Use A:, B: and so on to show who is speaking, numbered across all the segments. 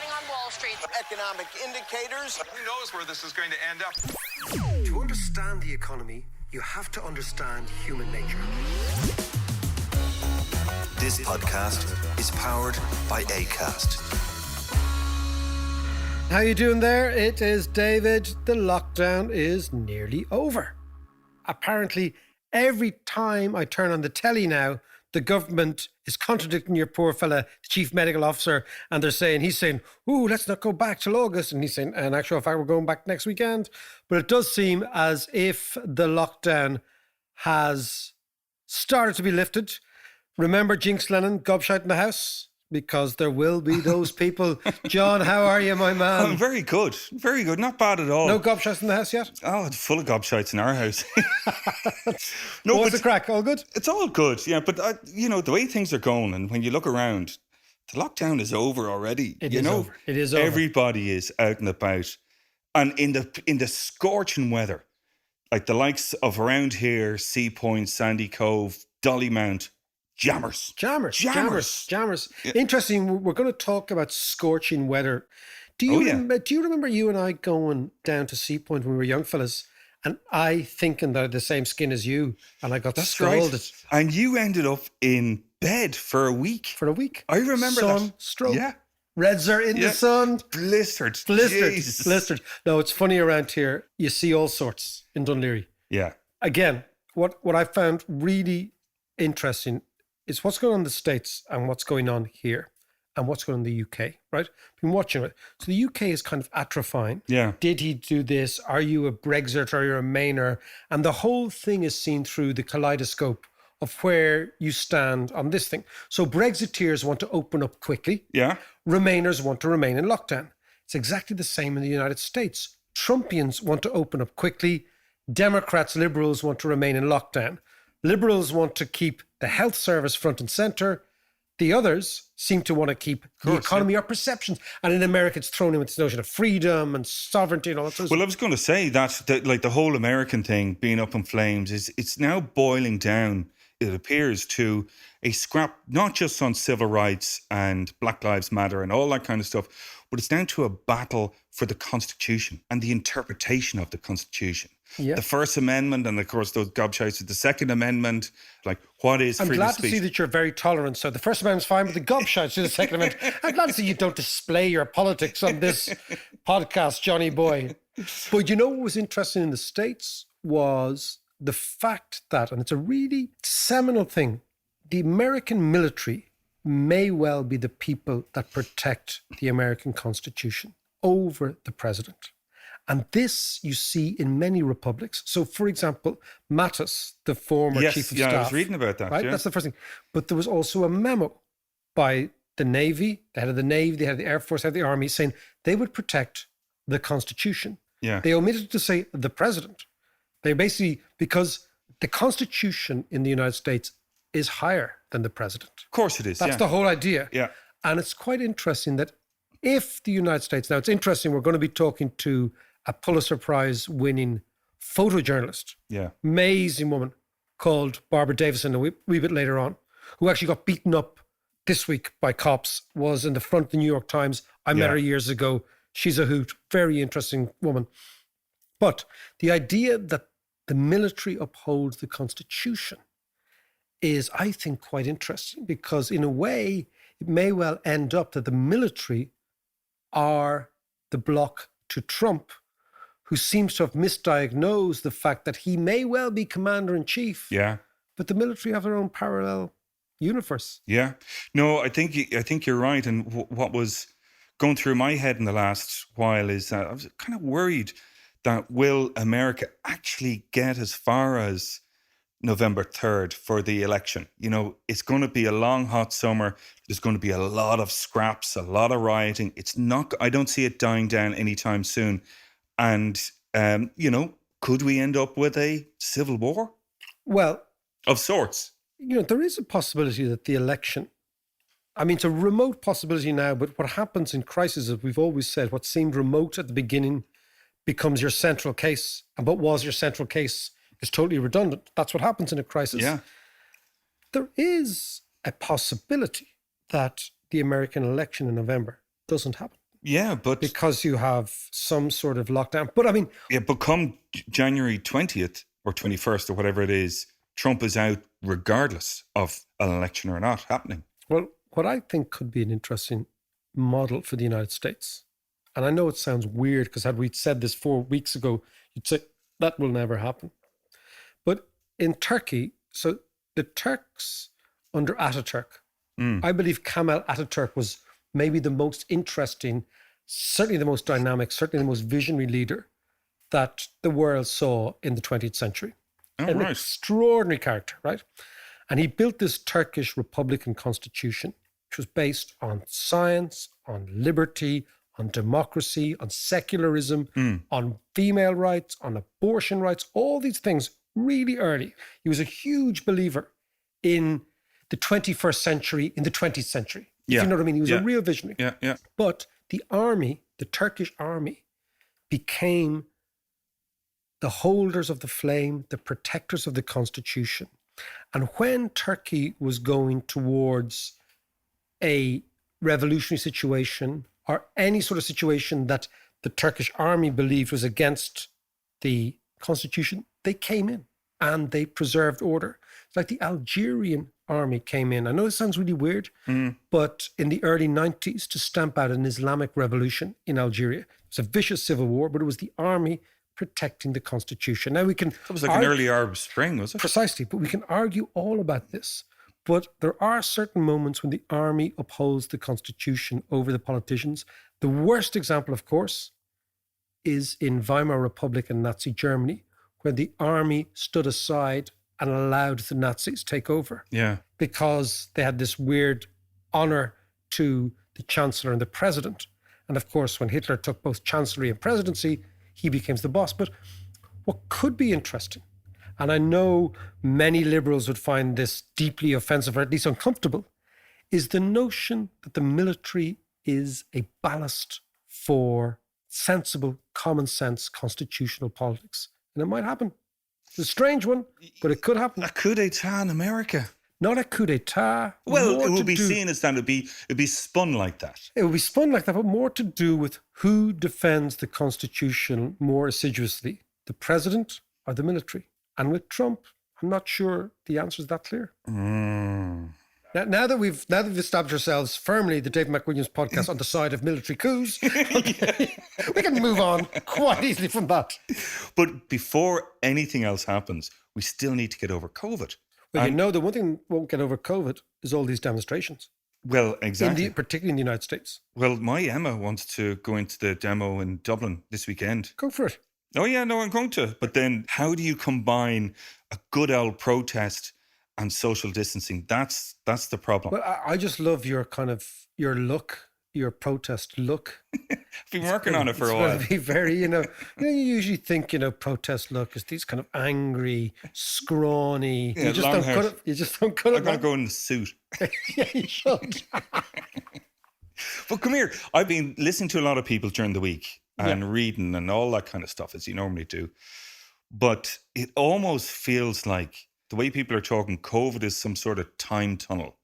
A: on Wall Street.
B: Economic indicators.
C: Who knows where this is going to end up?
D: To understand the economy, you have to understand human nature.
E: This podcast is powered by Acast.
F: How you doing there? It is David. The lockdown is nearly over. Apparently, every time I turn on the telly now, the government is contradicting your poor fella, the chief medical officer, and he's saying, ooh, let's not go back till August. And he's saying, in actual fact, we're going back next weekend. But it does seem as if the lockdown has started to be lifted. Remember Jinx Lennon, gobshite in the house? Because there will be those people. John, how are you, my man?
G: I'm very good. Very good. Not bad at all.
F: No gobshites in the house yet?
G: Oh, it's full of gobshites in our house.
F: No, what's the crack? All good?
G: It's all good, yeah. But, the way things are going, and when you look around, the lockdown is over already.
F: It is over. It is over.
G: Everybody is out and about. And in the scorching weather, like the likes of around here, Sea Point, Sandy Cove, Dollymount, Jammers.
F: Yeah. Interesting. We're going to talk about scorching weather. Do you remember you and I going down to Sea Point when we were young fellas, and I thinking that I had the same skin as you, and I got scalded.
G: Right. And you ended up in bed for a week. I remember that.
F: Sunstroke.
G: Yeah.
F: Redzer in the sun.
G: Blistered. Jesus.
F: No, it's funny around here. You see all sorts in Dunleary.
G: Yeah.
F: Again, what I found really interesting is what's going on in the States and what's going on here and what's going on in the UK, right? I've been watching it. So the UK is kind of atrophying.
G: Yeah.
F: Did he do this? Are you a Brexit? Are you a Remainer? And the whole thing is seen through the kaleidoscope of where you stand on this thing. So Brexiteers want to open up quickly.
G: Yeah.
F: Remainers want to remain in lockdown. It's exactly the same in the United States. Trumpians want to open up quickly. Democrats, Liberals want to remain in lockdown. Liberals want to keep the health service front and centre. The others seem to want to keep the economy or perceptions. And in America, it's thrown in with this notion of freedom and sovereignty and all that sort of stuff.
G: Well, I was going to say that the whole American thing being up in flames it's now boiling down, it appears, to a scrap, not just on civil rights and Black Lives Matter and all that kind of stuff, but it's down to a battle for the Constitution and the interpretation of the Constitution. Yeah. The First Amendment and, of course, those gobshites with the Second Amendment, like what is freedom of speech?
F: I'm glad to see that you're very tolerant. So the First Amendment's fine, but the gobshites to the Second Amendment. I'm glad to see you don't display your politics on this podcast, Johnny boy. But you know what was interesting in the States was the fact that, and it's a really seminal thing, the American military may well be the people that protect the American Constitution over the president. And this you see in many republics. So, for example, Mattis, the former chief of staff.
G: I was reading about that.
F: Right?
G: Yeah.
F: That's the first thing. But there was also a memo by the Navy, the head of the Navy, the head of the Air Force, the head of the Army, saying they would protect the Constitution.
G: Yeah.
F: They omitted to say the president. They basically, because the Constitution in the United States is higher than the president.
G: Of course it is.
F: That's the whole idea.
G: Yeah.
F: And it's quite interesting that if the United States, now it's interesting, we're going to be talking to a Pulitzer Prize winning photojournalist, amazing woman called Barbara Davison, a wee bit later on, who actually got beaten up this week by cops, was in the front of the New York Times. I met her years ago. She's a hoot, very interesting woman. But the idea that the military upholds the Constitution is, I think, quite interesting, because in a way, it may well end up that the military are the block to Trump, who seems to have misdiagnosed the fact that he may well be commander-in-chief.
G: Yeah.
F: But the military have their own parallel universe.
G: Yeah. No, I think you're right. And what was going through my head in the last while is that I was kind of worried that will America actually get as far as November 3rd for the election? You know, it's going to be a long, hot summer. There's going to be a lot of scraps, a lot of rioting. I don't see it dying down anytime soon. And, could we end up with a civil war?
F: Well,
G: of sorts.
F: There is a possibility that the election, it's a remote possibility now, but what happens in crises, as we've always said, what seemed remote at the beginning becomes your central case. And what was your central case is totally redundant. That's what happens in a crisis.
G: Yeah.
F: There is a possibility that the American election in November doesn't happen.
G: Yeah, but
F: because you have some sort of lockdown. But I mean,
G: yeah, but come January 20th or 21st or whatever it is, Trump is out regardless of an election or not happening.
F: well, what I think could be an interesting model for the United States, and I know it sounds weird because had we said this 4 weeks ago, you'd say that will never happen. But in Turkey, so the Turks under Ataturk, I believe Kemal Ataturk was maybe the most interesting, certainly the most dynamic, certainly the most visionary leader that the world saw in the 20th century. An extraordinary character, right? And he built this Turkish Republican constitution, which was based on science, on liberty, on democracy, on secularism, on female rights, on abortion rights, all these things really early. He was a huge believer in the 21st century, in the 20th century.
G: Yeah.
F: If you know what I mean? He was a real visionary.
G: Yeah, yeah.
F: But the army, the Turkish army, became the holders of the flame, the protectors of the constitution. And when Turkey was going towards a revolutionary situation or any sort of situation that the Turkish army believed was against the constitution, they came in and they preserved order. It's like the Algerian army came in. I know it sounds really weird, but in the early 90s to stamp out an Islamic revolution in Algeria. It was a vicious civil war, but it was the army protecting the constitution. Now we can...
G: That was like an early Arab Spring, was it?
F: Precisely, but we can argue all about this. But there are certain moments when the army upholds the constitution over the politicians. The worst example, of course, is in Weimar Republic and Nazi Germany, where the army stood aside and allowed the Nazis take over.
G: Yeah.
F: Because they had this weird honor to the chancellor and the president. And of course, when Hitler took both chancellery and presidency, he becomes the boss. But what could be interesting, and I know many liberals would find this deeply offensive or at least uncomfortable, is the notion that the military is a ballast for sensible, common sense, constitutional politics. And it might happen. It's a strange one, but it could happen.
G: A coup d'etat in America.
F: Not a coup d'etat.
G: Well, it will be seen as that. It'd be spun like that.
F: It will be spun like that, but more to do with who defends the Constitution more assiduously, the president or the military. And with Trump, I'm not sure the answer is that clear. Now that we've established ourselves firmly, the Dave McWilliams podcast, on the side of military coups, we can move on quite easily from that.
G: But before anything else happens, we still need to get over COVID.
F: Well, you know, the one thing we won't get over COVID is all these demonstrations.
G: Well, exactly.
F: Particularly in the United States.
G: Well, my Emma wants to go into the demo in Dublin this weekend.
F: Go for it.
G: Oh, yeah, no, I'm going to. But then how do you combine a good old protest and social distancing? That's the problem.
F: Well, I just love your look, your protest look.
G: I've been working on it for a while.
F: It's going to be very, you usually think, protest look is these kind of angry, scrawny.
G: Yeah,
F: you just don't cut it. You just don't cut it.
G: I'm going to go in the suit.
F: Yeah, you should.
G: But come here. I've been listening to a lot of people during the week and reading and all that kind of stuff, as you normally do. But it almost feels like the way people are talking, COVID is some sort of time tunnel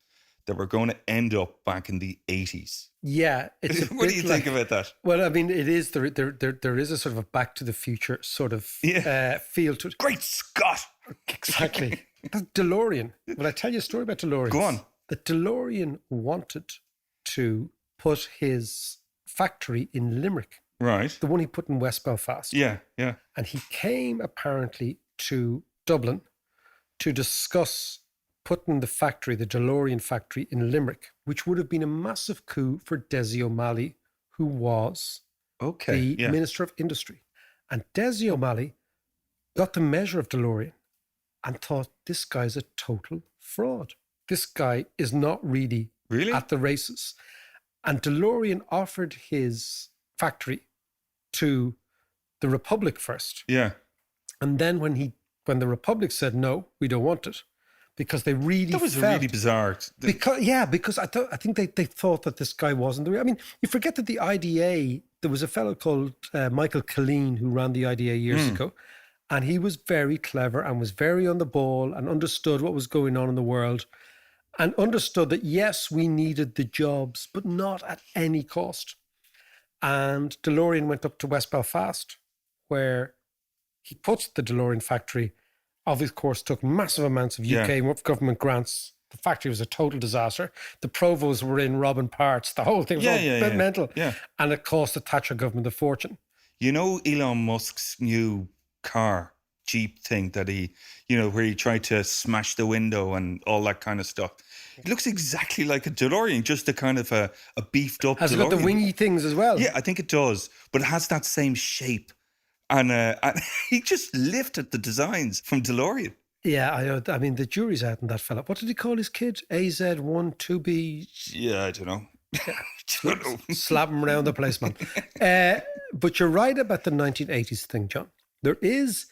G: that we're going to end up back in the 80s.
F: Yeah.
G: What do you think about that?
F: Well, I mean, it is, there is a sort of a back to the future sort of feel to it.
G: Great Scott!
F: Exactly. The DeLorean. Will I tell you a story about DeLorean?
G: Go on.
F: The DeLorean wanted to put his factory in Limerick.
G: Right.
F: The one he put in West Belfast.
G: Yeah, yeah.
F: And he came apparently to Dublin to discuss putting the factory, the DeLorean factory, in Limerick, which would have been a massive coup for Desi O'Malley, who was the Minister of Industry. And Desi O'Malley got the measure of DeLorean and thought, this guy's a total fraud. This guy is not really at the races. And DeLorean offered his factory to the Republic first.
G: Yeah.
F: And then when the Republic said, no, we don't want it, because they really
G: That was really bizarre.
F: Because I think they thought that this guy wasn't the real. I mean, you forget that the IDA, there was a fellow called Michael Killeen who ran the IDA years ago, and he was very clever and was very on the ball and understood what was going on in the world and understood that, yes, we needed the jobs, but not at any cost. And DeLorean went up to West Belfast, where he put the DeLorean factory, of course, took massive amounts of UK government grants. The factory was a total disaster. The provosts were in robbing parts. The whole thing was mental.
G: Yeah.
F: And it cost the Thatcher government a fortune.
G: You know Elon Musk's new car, Jeep thing that he, you know, where he tried to smash the window and all that kind of stuff. It looks exactly like a DeLorean, just a kind of a beefed up
F: Has
G: DeLorean.
F: it got the wingy things as well?
G: Yeah, I think it does. But it has that same shape. And he just lifted the designs from DeLorean.
F: Yeah, I know. I mean, the jury's out on that fella. What did he call his kid? AZ12B?
G: Yeah, I don't know.
F: Slap him around the place, man. But you're right about the 1980s thing, John. There is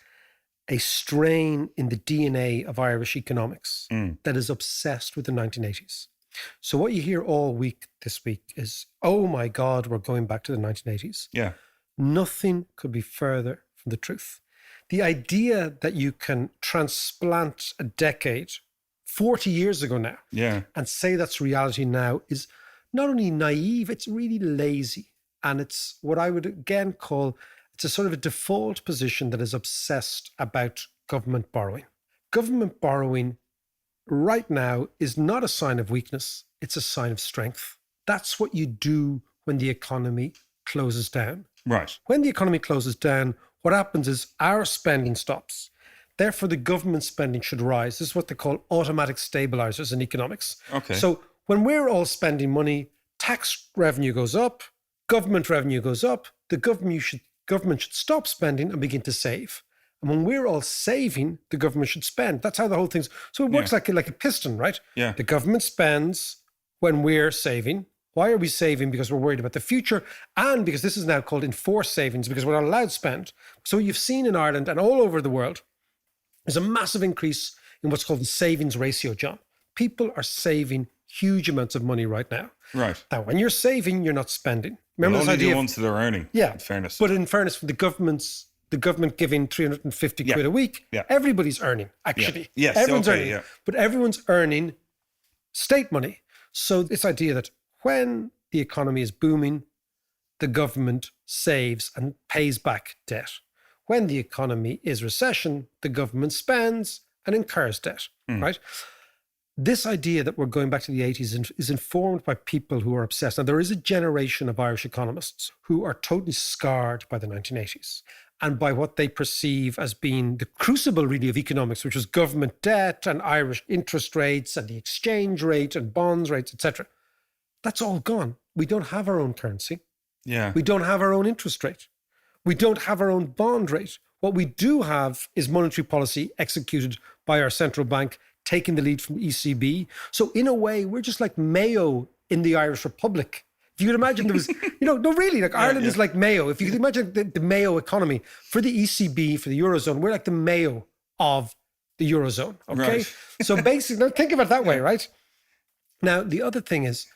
F: a strain in the DNA of Irish economics that is obsessed with the 1980s. So what you hear all week this week is, oh my God, we're going back to the 1980s.
G: Yeah.
F: Nothing could be further from the truth. The idea that you can transplant a decade, 40 years ago now, and say that's reality now is not only naive, it's really lazy. And it's what I would again call, it's a sort of a default position that is obsessed about government borrowing. Government borrowing right now is not a sign of weakness, it's a sign of strength. That's what you do when the economy closes down.
G: Right.
F: When the economy closes down, what happens is our spending stops. Therefore, the government spending should rise. This is what they call automatic stabilizers in economics.
G: Okay.
F: So when we're all spending money, tax revenue goes up, government revenue goes up, the government should stop spending and begin to save. And when we're all saving, the government should spend. That's how the whole thing's... So it works like a piston, right?
G: Yeah.
F: The government spends when we're saving. Why are we saving? Because we're worried about the future, and because this is now called enforced savings, because we're not allowed to spend. So what you've seen in Ireland and all over the world is a massive increase in what's called the savings ratio, John. People are saving huge amounts of money right now.
G: Right.
F: Now, when you're saving, you're not spending. Remember
G: only
F: this idea
G: the ones that are earning,
F: in
G: fairness.
F: But in fairness, the government giving 350 quid a week, everybody's earning, actually.
G: Yes,
F: everyone's
G: okay,
F: earning.
G: yeah.
F: But everyone's earning state money. So this idea that when the economy is booming, the government saves and pays back debt. When the economy is recession, the government spends and incurs debt, right? This idea that we're going back to the 80s is informed by people who are obsessed. Now, there is a generation of Irish economists who are totally scarred by the 1980s and by what they perceive as being the crucible, really, of economics, which was government debt and Irish interest rates and the exchange rate and bonds rates, etc. That's all gone. We don't have our own currency.
G: Yeah.
F: We don't have our own interest rate. We don't have our own bond rate. What we do have is monetary policy executed by our central bank, taking the lead from the ECB. So in a way, we're just like Mayo in the Irish Republic. If you could imagine there was, no, really, like Ireland is like Mayo. If you could imagine the Mayo economy for the ECB, for the Eurozone, we're like the Mayo of the Eurozone, okay?
G: Right.
F: So basically, think of it that way, right? Now, the other thing is,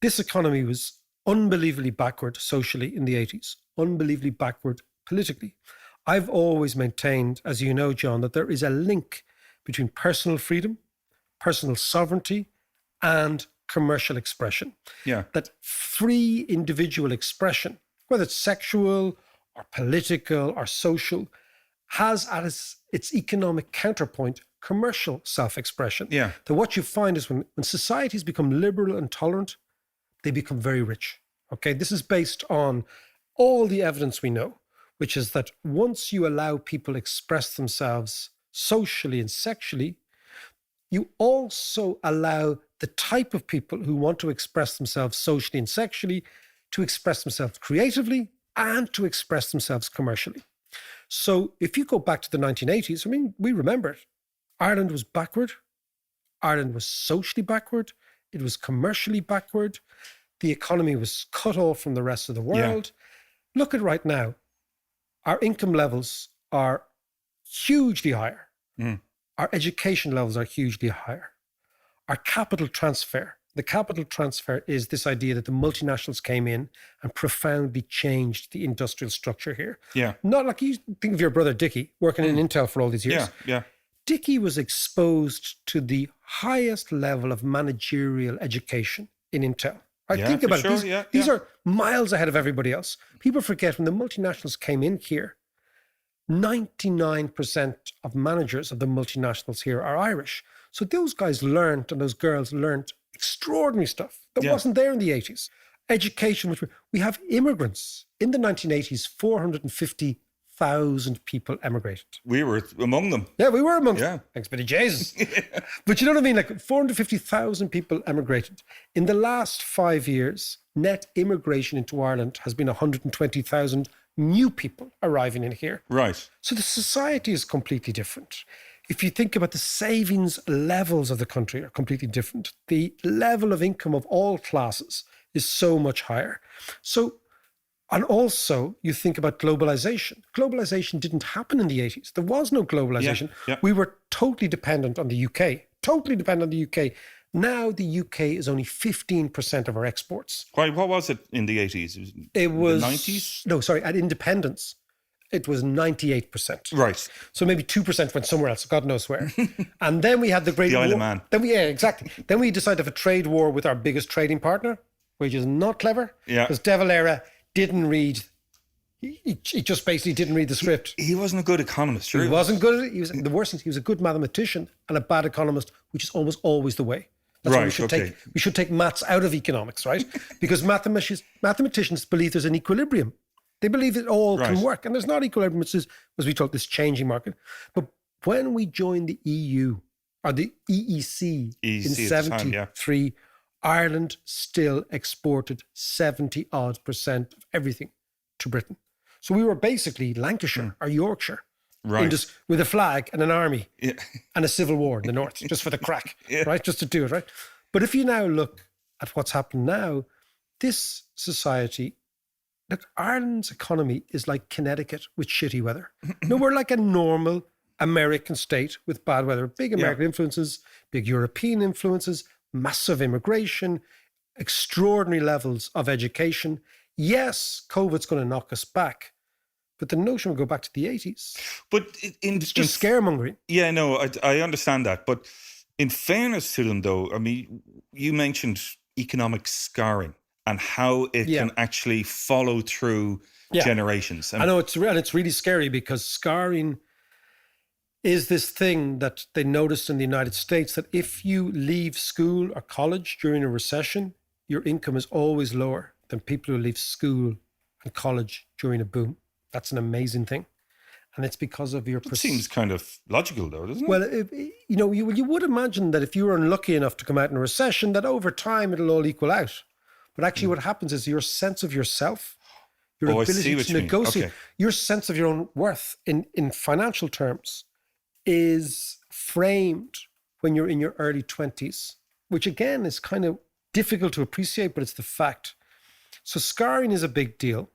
F: this economy was unbelievably backward socially in the 80s, unbelievably backward politically. I've always maintained, as you know, John, that there is a link between personal freedom, personal sovereignty, and commercial expression.
G: Yeah.
F: That free individual expression, whether it's sexual or political or social, has as its economic counterpoint commercial self-expression.
G: Yeah.
F: That what you find is when societies become liberal and tolerant, they become very rich. Okay, this is based on all the evidence we know, which is that once you allow people express themselves socially and sexually, you also allow the type of people who want to express themselves socially and sexually to express themselves creatively and to express themselves commercially. So if you go back to the 1980s, I mean, we remember it. Ireland was backward. Ireland was socially backward. It was commercially backward. The economy was cut off from the rest of the world. Yeah. Look at right now. Our income levels are hugely higher. Our education levels are hugely higher. Our capital transfer, the capital transfer is this idea that the multinationals came in and profoundly changed the industrial structure here.
G: Yeah.
F: Not like you think of your brother Dickie working in Intel for all these years.
G: Yeah.
F: Dickie was exposed to the highest level of managerial education in Intel, Right?
G: Yeah,
F: Think
G: for
F: about
G: sure.
F: it. These are miles ahead of everybody else. People forget when the multinationals came in here, 99% of managers of the multinationals here are Irish. So those guys learned and those girls learned extraordinary stuff that wasn't there in the 80s. Education, which we have immigrants. In the 1980s, 450,000 people emigrated.
G: We were among them.
F: Yeah, we were amongst
G: Yeah.
F: them. Thanks be to Jesus. But you know what I mean? Like 450,000 people emigrated. In the last 5 years, net immigration into Ireland has been 120,000 new people arriving in here.
G: Right.
F: So the society is completely different. If you think about the savings levels of the country are completely different. The level of income of all classes is so much higher. So, and also you think about globalization. Globalization didn't happen in the 80s. There was no globalization.
G: Yeah.
F: We were totally dependent on the UK, totally dependent on the UK. Now the UK is only 15% of our exports.
G: Why? What was it in the 80s?
F: It was
G: the 90s?
F: No, sorry, at independence, it was 98%.
G: Right.
F: So maybe 2% went somewhere else, God knows where. And then we had the Great
G: The
F: War.
G: Isle of Man.
F: Exactly. Then we decided to have a trade war with our biggest trading partner, which is not clever.
G: Yeah.
F: Because De Valera didn't read, he just basically didn't read the script.
G: He wasn't a good economist. Sure.
F: He wasn't good at it. The worst thing, he was a good mathematician and a bad economist, which is almost always the way. That's why
G: Right,
F: we should take maths out of economics, right? Because mathematicians believe there's an equilibrium. They believe it all can
G: Right.
F: work. And there's not equilibrium, it's just, as we talk, this changing market. But when we joined the EU, or the EEC, in
G: at the time,
F: 73, Ireland still exported 70-odd% of everything to Britain. So we were basically Lancashire or Yorkshire.
G: Right.
F: Just with a flag and an army
G: Yeah.
F: and a civil war in the north, just for the crack, right? Just to do it, right? But if you now look at what's happened now, this society, look, Ireland's economy is like Connecticut with shitty weather. No, we're like a normal American state with bad weather, big American influences, big European influences, massive immigration, extraordinary levels of education. Yes, COVID's going to knock us back, but the notion will go back to the 80s.
G: But
F: It's just scaremongering.
G: Yeah, no, I understand that. But in fairness to them, though, I mean, you mentioned economic scarring and how it can actually follow through generations.
F: I know it's really scary because scarring is this thing that they noticed in the United States, that if you leave school or college during a recession, your income is always lower than people who leave school and college during a boom. That's an amazing thing. And it's because of your...
G: It seems kind of logical, though, doesn't it?
F: Well, you would imagine that if you were unlucky enough to come out in a recession, that over time it'll all equal out. But actually what happens is your sense of yourself, your ability to negotiate, your sense of your own worth in financial terms is framed when you're in your early 20s, which again is kind of difficult to appreciate, but it's the fact. So scarring is a big deal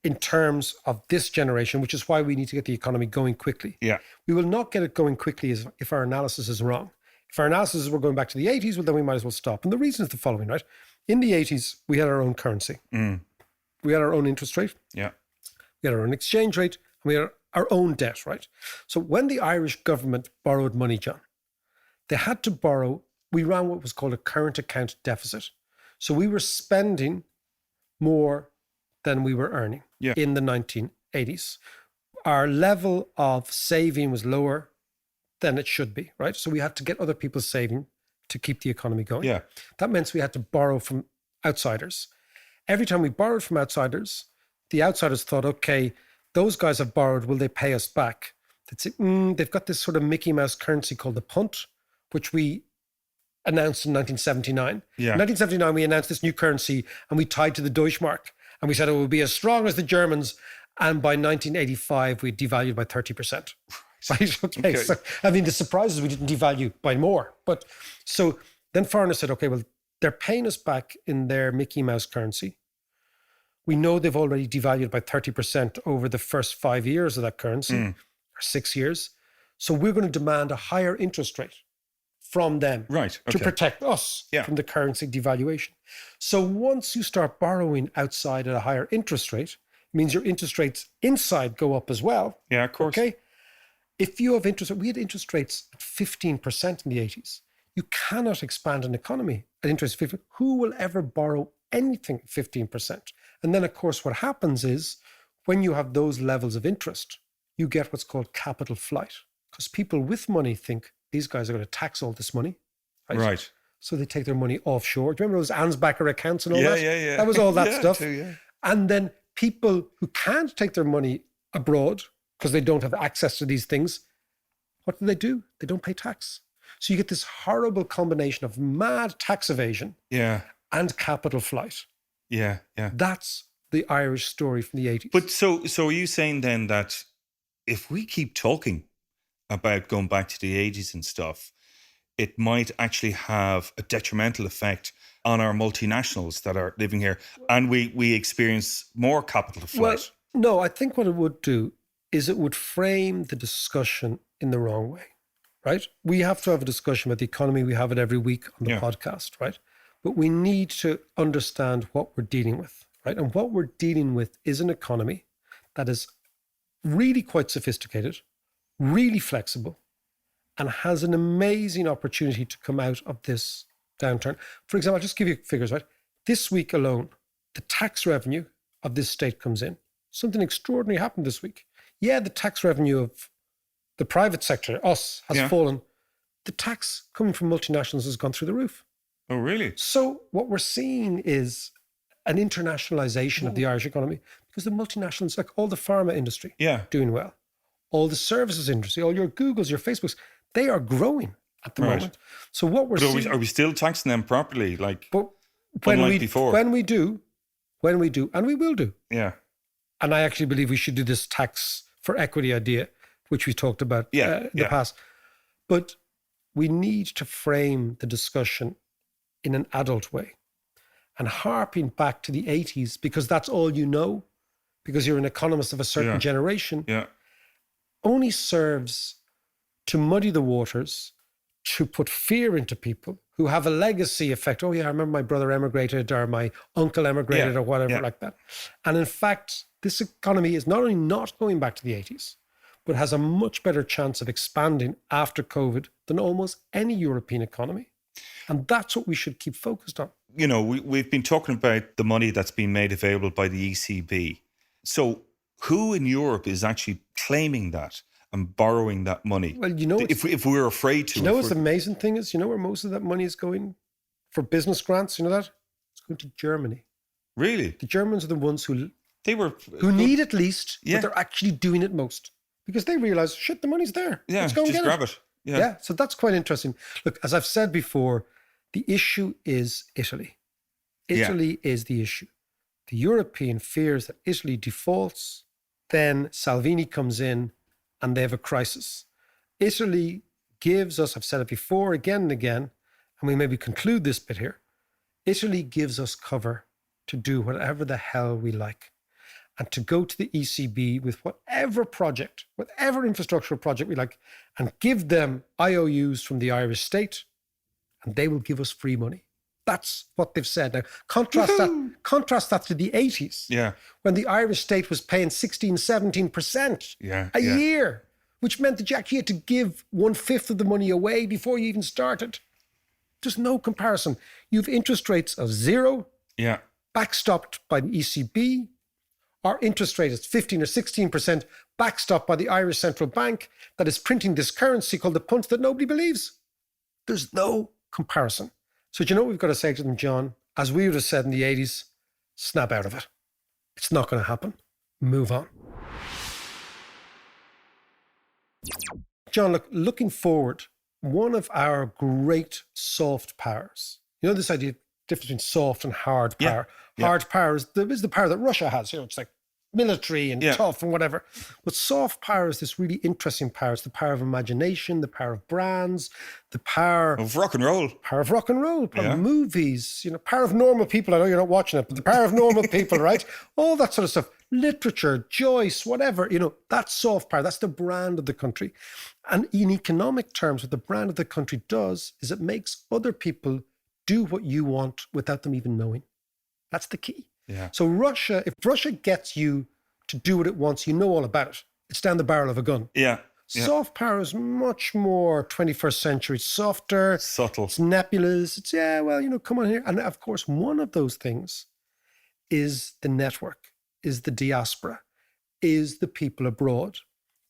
F: in terms of this generation, which is why we need to get the economy going quickly.
G: Yeah.
F: We will not get it going quickly if our analysis is wrong. If our analysis is we're going back to the 80s, well, then we might as well stop. And the reason is the following, right? In the 80s, we had our own currency. We had our own interest rate.
G: Yeah.
F: We had our own exchange rate. And we had our own debt, right? So when the Irish government borrowed money, John, they had to borrow, we ran what was called a current account deficit. So we were spending more than we were earning in the 1980s. Our level of saving was lower than it should be, right? So we had to get other people saving to keep the economy going.
G: Yeah.
F: That meant we had to borrow from outsiders. Every time we borrowed from outsiders, the outsiders thought, okay, those guys have borrowed, will they pay us back? They'd say, they've got this sort of Mickey Mouse currency called the punt, which we announced in 1979.
G: Yeah.
F: In 1979, we announced this new currency and we tied to the Deutschmark. And we said it would be as strong as the Germans. And by 1985, we devalued by 30%. Right? Okay. So, I mean, the surprise is we didn't devalue by more. But so then foreigners said, okay, well, they're paying us back in their Mickey Mouse currency. We know they've already devalued by 30% over the first 5 years of that currency, or 6 years. So we're going to demand a higher interest rate from them to protect us from the currency devaluation. So once you start borrowing outside at a higher interest rate, it means your interest rates inside go up as well.
G: Yeah, of course.
F: Okay. If you have interest, we had interest rates at 15% in the 80s. You cannot expand an economy at interest 50%. Who will ever borrow anything at 15%? And then, of course, what happens is when you have those levels of interest, you get what's called capital flight, because people with money think these guys are going to tax all this money.
G: Right.
F: So they take their money offshore. Do you remember those Ansbacher accounts and all that?
G: Yeah.
F: That was all that stuff.
G: Too, yeah.
F: And then people who can't take their money abroad because they don't have access to these things, what do? They don't pay tax. So you get this horrible combination of mad tax evasion and capital flight.
G: Yeah.
F: That's the Irish story from the 80s.
G: But so are you saying then that if we keep talking about going back to the 80s and stuff, it might actually have a detrimental effect on our multinationals that are living here, and we experience more capital flight?
F: Well, no, I think what it would do is it would frame the discussion in the wrong way, right? We have to have a discussion about the economy. We have it every week on the podcast, right? But we need to understand what we're dealing with, right? And what we're dealing with is an economy that is really quite sophisticated, really flexible, and has an amazing opportunity to come out of this downturn. For example, I'll just give you figures, right? This week alone, the tax revenue of this state comes in. Something extraordinary happened this week. Yeah, the tax revenue of the private sector, us, has fallen. The tax coming from multinationals has gone through the roof.
G: Oh, really?
F: So what we're seeing is an internationalization of the Irish economy, because the multinationals, like all the pharma industry, doing well. All the services industry, all your Googles, your Facebooks, they are growing at the moment. So what we're seeing...
G: Are we still taxing them properly?
F: But when
G: before?
F: When we do, and we will do.
G: Yeah.
F: And I actually believe we should do this tax for equity idea, which we talked about in the past. But we need to frame the discussion in an adult way. And harping back to the 80s, because that's all you know, because you're an economist of a certain generation, only serves to muddy the waters, to put fear into people who have a legacy effect. Oh, yeah, I remember my brother emigrated or my uncle emigrated or whatever like that. And in fact, this economy is not only not going back to the 80s, but has a much better chance of expanding after COVID than almost any European economy. And that's what we should keep focused on.
G: You know, we've been talking about the money that's been made available by the ECB. So who in Europe is actually claiming that and borrowing that money?
F: Well, you know,
G: if we're afraid to.
F: You know what's the amazing thing is? You know where most of that money is going for business grants? You know that? It's going to Germany.
G: Really?
F: The Germans are the ones who need it least, but they're actually doing it most. Because they realize, shit, the money's there.
G: Yeah,
F: let's go and
G: just
F: get
G: grab it.
F: Yeah, so that's quite interesting. Look, as I've said before, the issue is Italy. Italy is the issue. The European fears that Italy defaults, then Salvini comes in and they have a crisis. Italy gives us, I've said it before, again and again, and we maybe conclude this bit here, Italy gives us cover to do whatever the hell we like, and to go to the ECB with whatever project, whatever infrastructural project we like, and give them IOUs from the Irish state, and they will give us free money. That's what they've said. Now, contrast that to the 80s, when the Irish state was paying 16, 17% a year, which meant that you actually had to give 1/5 of the money away before you even started. There's no comparison. You've interest rates of 0, backstopped by the ECB. Our interest rate is 15 or 16%, backstopped by the Irish Central Bank, that is printing this currency called the punt that nobody believes. There's no comparison. So do you know what we've got to say to them, John? As we would have said in the 80s, snap out of it. It's not going to happen. Move on. John, looking forward, one of our great soft powers, you know this idea, difference between soft and hard power. Hard power is the power that Russia has. You know, it's like military and tough and whatever. But soft power is this really interesting power. It's the power of imagination, the power of brands, the power
G: of rock and roll.
F: Power of movies, you know, power of normal people. I know you're not watching it, but the power of normal people, right? All that sort of stuff. Literature, Joyce, whatever, you know, that's soft power. That's the brand of the country. And in economic terms, what the brand of the country does is it makes other people do what you want without them even knowing. That's the key.
G: Yeah.
F: So Russia, if Russia gets you to do what it wants, you know all about it. It's down the barrel of a gun.
G: Yeah.
F: Soft power is much more 21st century. It's softer.
G: Subtle.
F: It's nebulous. It's, come on here. And of course, one of those things is the network, is the diaspora, is the people abroad.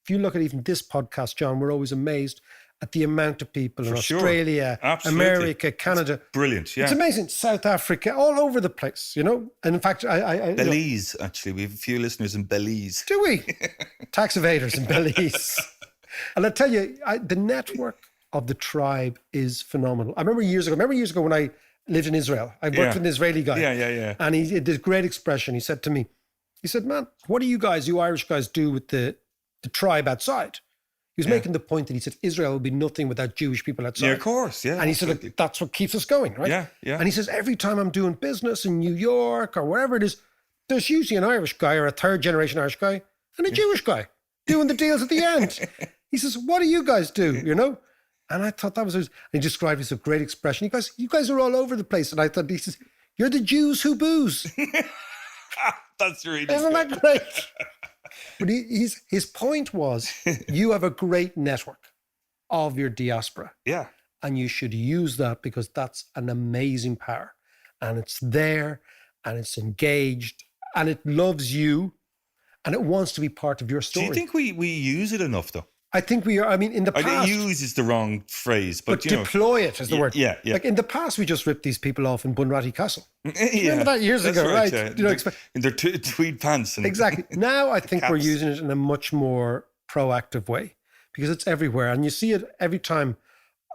F: If you look at even this podcast, John, we're always amazed at the amount of people in Australia, America, Canada.
G: It's brilliant, yeah.
F: It's amazing. South Africa, all over the place, And in fact,
G: Belize, actually. We have a few listeners in Belize.
F: Do we? Tax evaders in Belize. And I tell you, the network of the tribe is phenomenal. I remember years ago when I lived in Israel. I worked with an Israeli guy.
G: Yeah.
F: And he did this great expression. He said to me, man, what do you Irish guys do with the tribe outside? He was making the point that he said Israel would be nothing without Jewish people outside.
G: Yeah, of course, yeah.
F: And he said, look, that's what keeps us going, right?
G: Yeah.
F: And he says, every time I'm doing business in New York or wherever it is, there's usually an Irish guy or a third generation Irish guy and a Jewish guy doing the deals at the end. He says, what do you guys do, And I thought that was, and he described it as a great expression. He goes, you guys are all over the place. And I thought, he says, you're the Jews who booze.
G: That's really
F: Isn't that great? But his point was, you have a great network of your diaspora.
G: Yeah.
F: And you should use that because that's an amazing power. And it's there and it's engaged and it loves you and it wants to be part of your story.
G: Do you think we use it enough, though?
F: I think we are. I mean, in the past...
G: use is the wrong phrase, but
F: deploy it is the word.
G: Yeah.
F: Like in the past, we just ripped these people off in Bunratty Castle.
G: Yeah.
F: Remember that years ago, right?
G: Yeah. In their tweed pants.
F: Exactly. Now I think
G: caps.
F: we're using it in a much more proactive way because it's everywhere. And you see it every time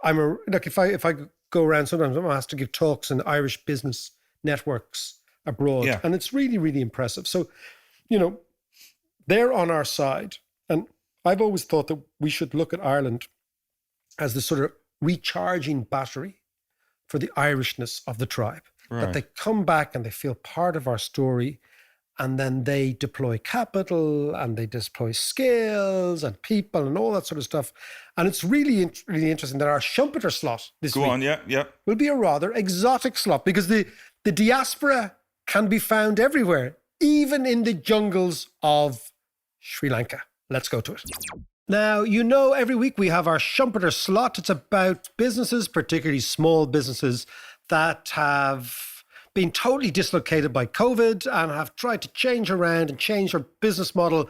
F: if I go around, sometimes I'm asked to give talks in Irish business networks abroad.
G: Yeah.
F: And it's really, really impressive. So, they're on our side. And I've always thought that we should look at Ireland as the sort of recharging battery for the Irishness of the tribe.
G: Right.
F: That they come back and they feel part of our story and then they deploy capital and they deploy skills and people and all that sort of stuff. And it's really, really interesting that our Schumpeter slot this week will be a rather exotic slot because the diaspora can be found everywhere, even in the jungles of Sri Lanka. Let's go to it. Now, every week we have our Schumpeter slot. It's about businesses, particularly small businesses, that have been totally dislocated by COVID and have tried to change around and change their business model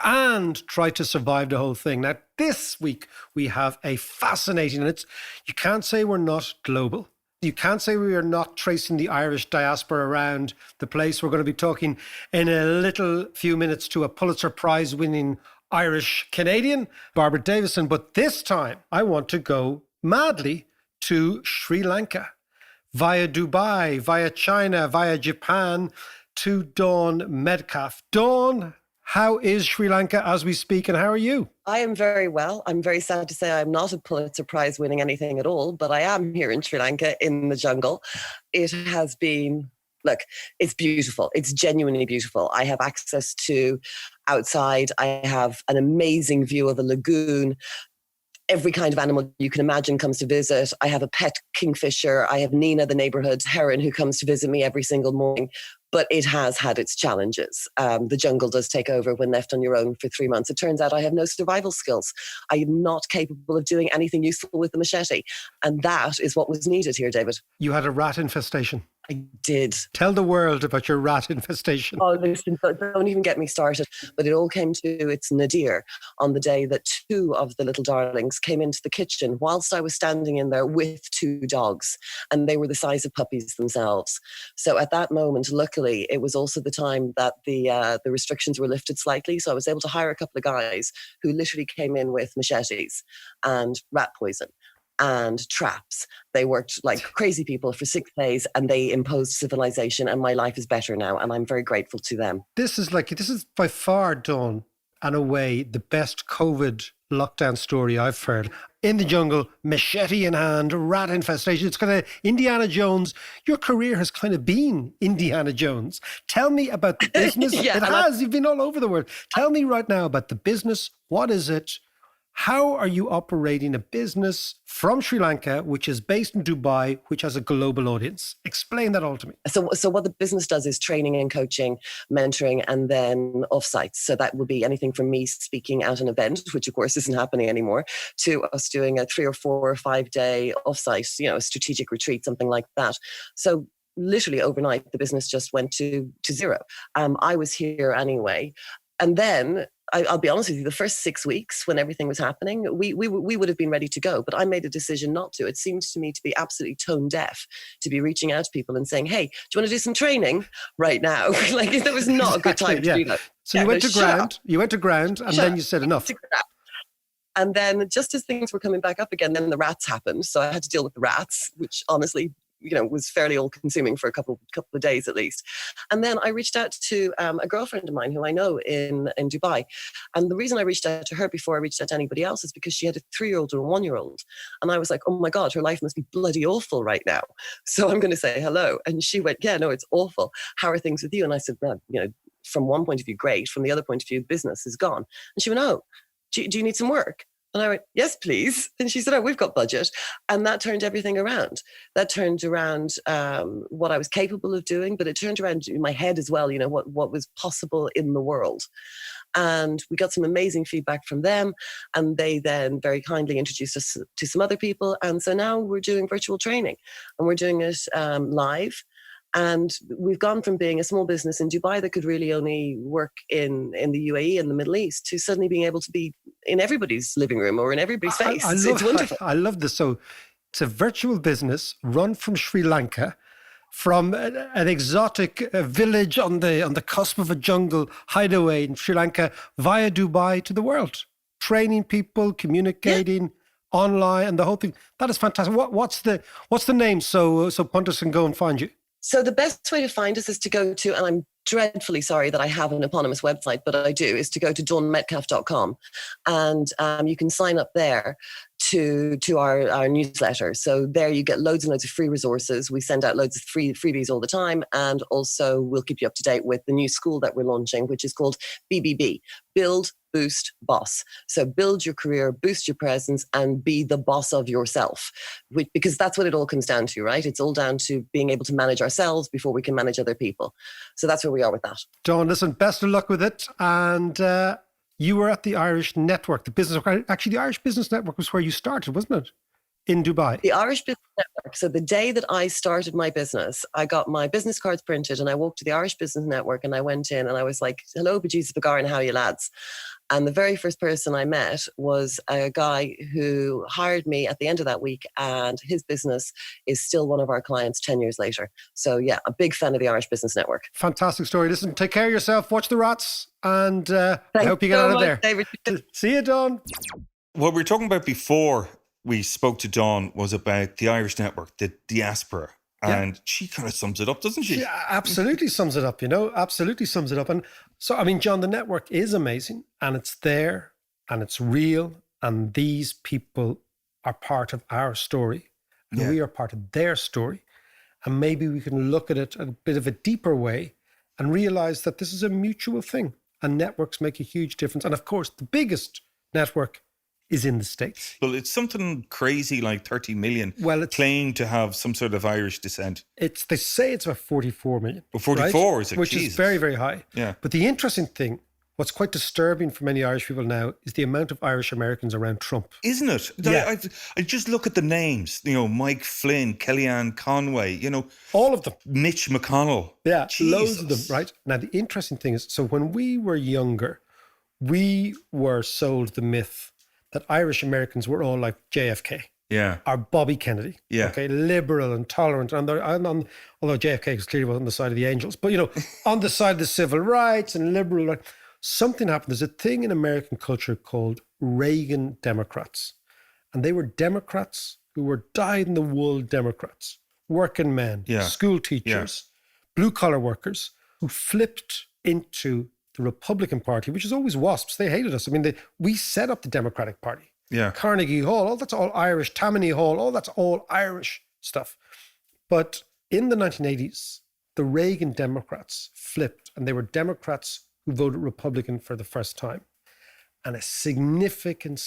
F: and try to survive the whole thing. Now, this week we have a fascinating, and you can't say we're not global. You can't say we are not tracing the Irish diaspora around the place. We're going to be talking in a little few minutes to a Pulitzer Prize winning Irish Canadian, Barbara Davison. But this time I want to go madly to Sri Lanka via Dubai, via China, via Japan to Dawn Metcalf. Dawn, how is Sri Lanka as we speak and how are you?
A: I am very well. I'm very sad to say I'm not a Pulitzer Prize winning anything at all, but I am here in Sri Lanka in the jungle. It has been, look, it's beautiful. It's genuinely beautiful. I have access to outside. I have an amazing view of a lagoon. Every kind of animal you can imagine comes to visit. I have a pet kingfisher. I have Nina, the neighborhood heron, who comes to visit me every single morning. But it has had its challenges. The jungle does take over when left on your own for 3 months. It turns out I have no survival skills. I am not capable of doing anything useful with the machete. And that is what was needed here, David.
F: You had a rat infestation.
A: I did.
F: Tell the world about your rat infestation.
A: Oh, listen, don't even get me started. But it all came to its nadir on the day that 2 of the little darlings came into the kitchen whilst I was standing in there with 2 dogs. And they were the size of puppies themselves. So at that moment, luckily, it was also the time that the restrictions were lifted slightly. So I was able to hire a couple of guys who literally came in with machetes and rat poison and traps. They worked like crazy people for 6 days and they imposed civilization, and my life is better now and I'm very grateful to them. This
F: is by far, Dawn, and away the best COVID lockdown story I've heard. In the jungle, machete in hand, rat infestation. It's kind of Indiana Jones. Your career has kind of been Indiana Jones. Tell me about the business. It has. You've been all over the world. Tell me right now about the business. What is it? How are you operating a business from Sri Lanka, which is based in Dubai, which has a global audience? Explain that all to me.
A: So what the business does is training and coaching, mentoring, and then offsites. So that would be anything from me speaking at an event, which of course isn't happening anymore, to us doing a 3 or 4 or 5 day offsite, a strategic retreat, something like that. So literally overnight, the business just went to zero. I was here anyway. And then I'll be honest with you, the first 6 weeks when everything was happening, we would have been ready to go, but I made a decision not to. It seemed to me to be absolutely tone deaf to be reaching out to people and saying, hey, do you want to do some training right now? Like, that was not a good time to do that.
F: So you went to ground and then you said enough.
A: And then just as things were coming back up again, then the rats happened. So I had to deal with the rats, which honestly, was fairly all-consuming for a couple of days at least. And then I reached out to a girlfriend of mine who I know in Dubai. And the reason I reached out to her before I reached out to anybody else is because she had a 3-year-old and a 1-year-old. And I was like, oh my God, her life must be bloody awful right now. So I'm going to say hello. And she went, yeah, no, it's awful. How are things with you? And I said, well, from one point of view, great. From the other point of view, business is gone. And she went, oh, do you need some work? And I went, yes, please. And she said, oh, we've got budget. And that turned everything around. That turned around what I was capable of doing, but it turned around in my head as well, what was possible in the world. And we got some amazing feedback from them. And they then very kindly introduced us to some other people. And so now we're doing virtual training and we're doing it live. And we've gone from being a small business in Dubai that could really only work in the UAE and the Middle East to suddenly being able to be in everybody's living room or in everybody's face. It's wonderful.
F: I love this. So it's a virtual business run from Sri Lanka, from an exotic village on the cusp of a jungle hideaway in Sri Lanka via Dubai to the world, training people, communicating online and the whole thing. That is fantastic. What's the name so punters can go and find you?
A: So the best way to find us is to go to, and I'm dreadfully sorry that I have an eponymous website, but I do, is to go to dawnmetcalf.com. And you can sign up there to our newsletter. So there you get loads and loads of free resources. We send out loads of freebies all the time. And also we'll keep you up to date with the new school that we're launching, which is called BBB, Build, Boost, Boss. So build your career, boost your presence, and be the boss of yourself, because that's what it all comes down to, right? It's all down to being able to manage ourselves before we can manage other people. So that's where we are with that.
F: Dawn, listen, best of luck with it. And you were at the Irish Network, the Irish Business Network was where you started, wasn't it? In Dubai.
A: The Irish Business Network. So the day that I started my business, I got my business cards printed and I walked to the Irish Business Network and I went in and I was like, hello, bejesus Bagar, and how are you lads? And the very first person I met was a guy who hired me at the end of that week, and his business is still one of our clients 10 years later. So yeah, a big fan of the Irish Business Network.
F: Fantastic story. Listen, take care of yourself, watch the rats, and I hope you get out of there.
A: David.
F: See you, Dawn.
G: What we were talking about before we spoke to Dawn was about the Irish Network, the diaspora. And she kind of sums it up, doesn't she?
F: She absolutely sums it up, absolutely sums it up. And so, I mean, John, the network is amazing and it's there and it's real. And these people are part of our story and we are part of their story. And maybe we can look at it a bit of a deeper way and realize that this is a mutual thing and networks make a huge difference. And of course, the biggest network is in the States.
G: Well, it's something crazy like 30 million claim to have some sort of Irish descent.
F: They say it's about 44 million.
G: Well, 44
F: right?
G: is it?
F: Which
G: Jesus.
F: is very, very high.
G: Yeah.
F: But the interesting thing, what's quite disturbing for many Irish people now is the amount of Irish Americans around Trump.
G: Isn't it?
F: Yeah.
G: I just look at the names, Mike Flynn, Kellyanne Conway,
F: all of them.
G: Mitch McConnell.
F: Yeah,
G: Jesus.
F: Loads of them, right? Now, the interesting thing is, so when we were younger, we were sold the myth that Irish Americans were all like JFK.
G: Yeah.
F: Or Bobby Kennedy.
G: Yeah.
F: Okay, liberal and tolerant. Although JFK was clearly on the side of the angels, but, on the side of the civil rights and liberal. Something happened. There's a thing in American culture called Reagan Democrats. And they were Democrats who were dyed-in-the-wool Democrats, working men, school teachers, blue-collar workers who flipped into the Republican Party, which is always WASPs. They hated us. I mean, we set up the Democratic Party.
G: Yeah.
F: Carnegie Hall, that's all Irish. Tammany Hall, that's all Irish stuff. But in the 1980s, the Reagan Democrats flipped, and they were Democrats who voted Republican for the first time. and a significant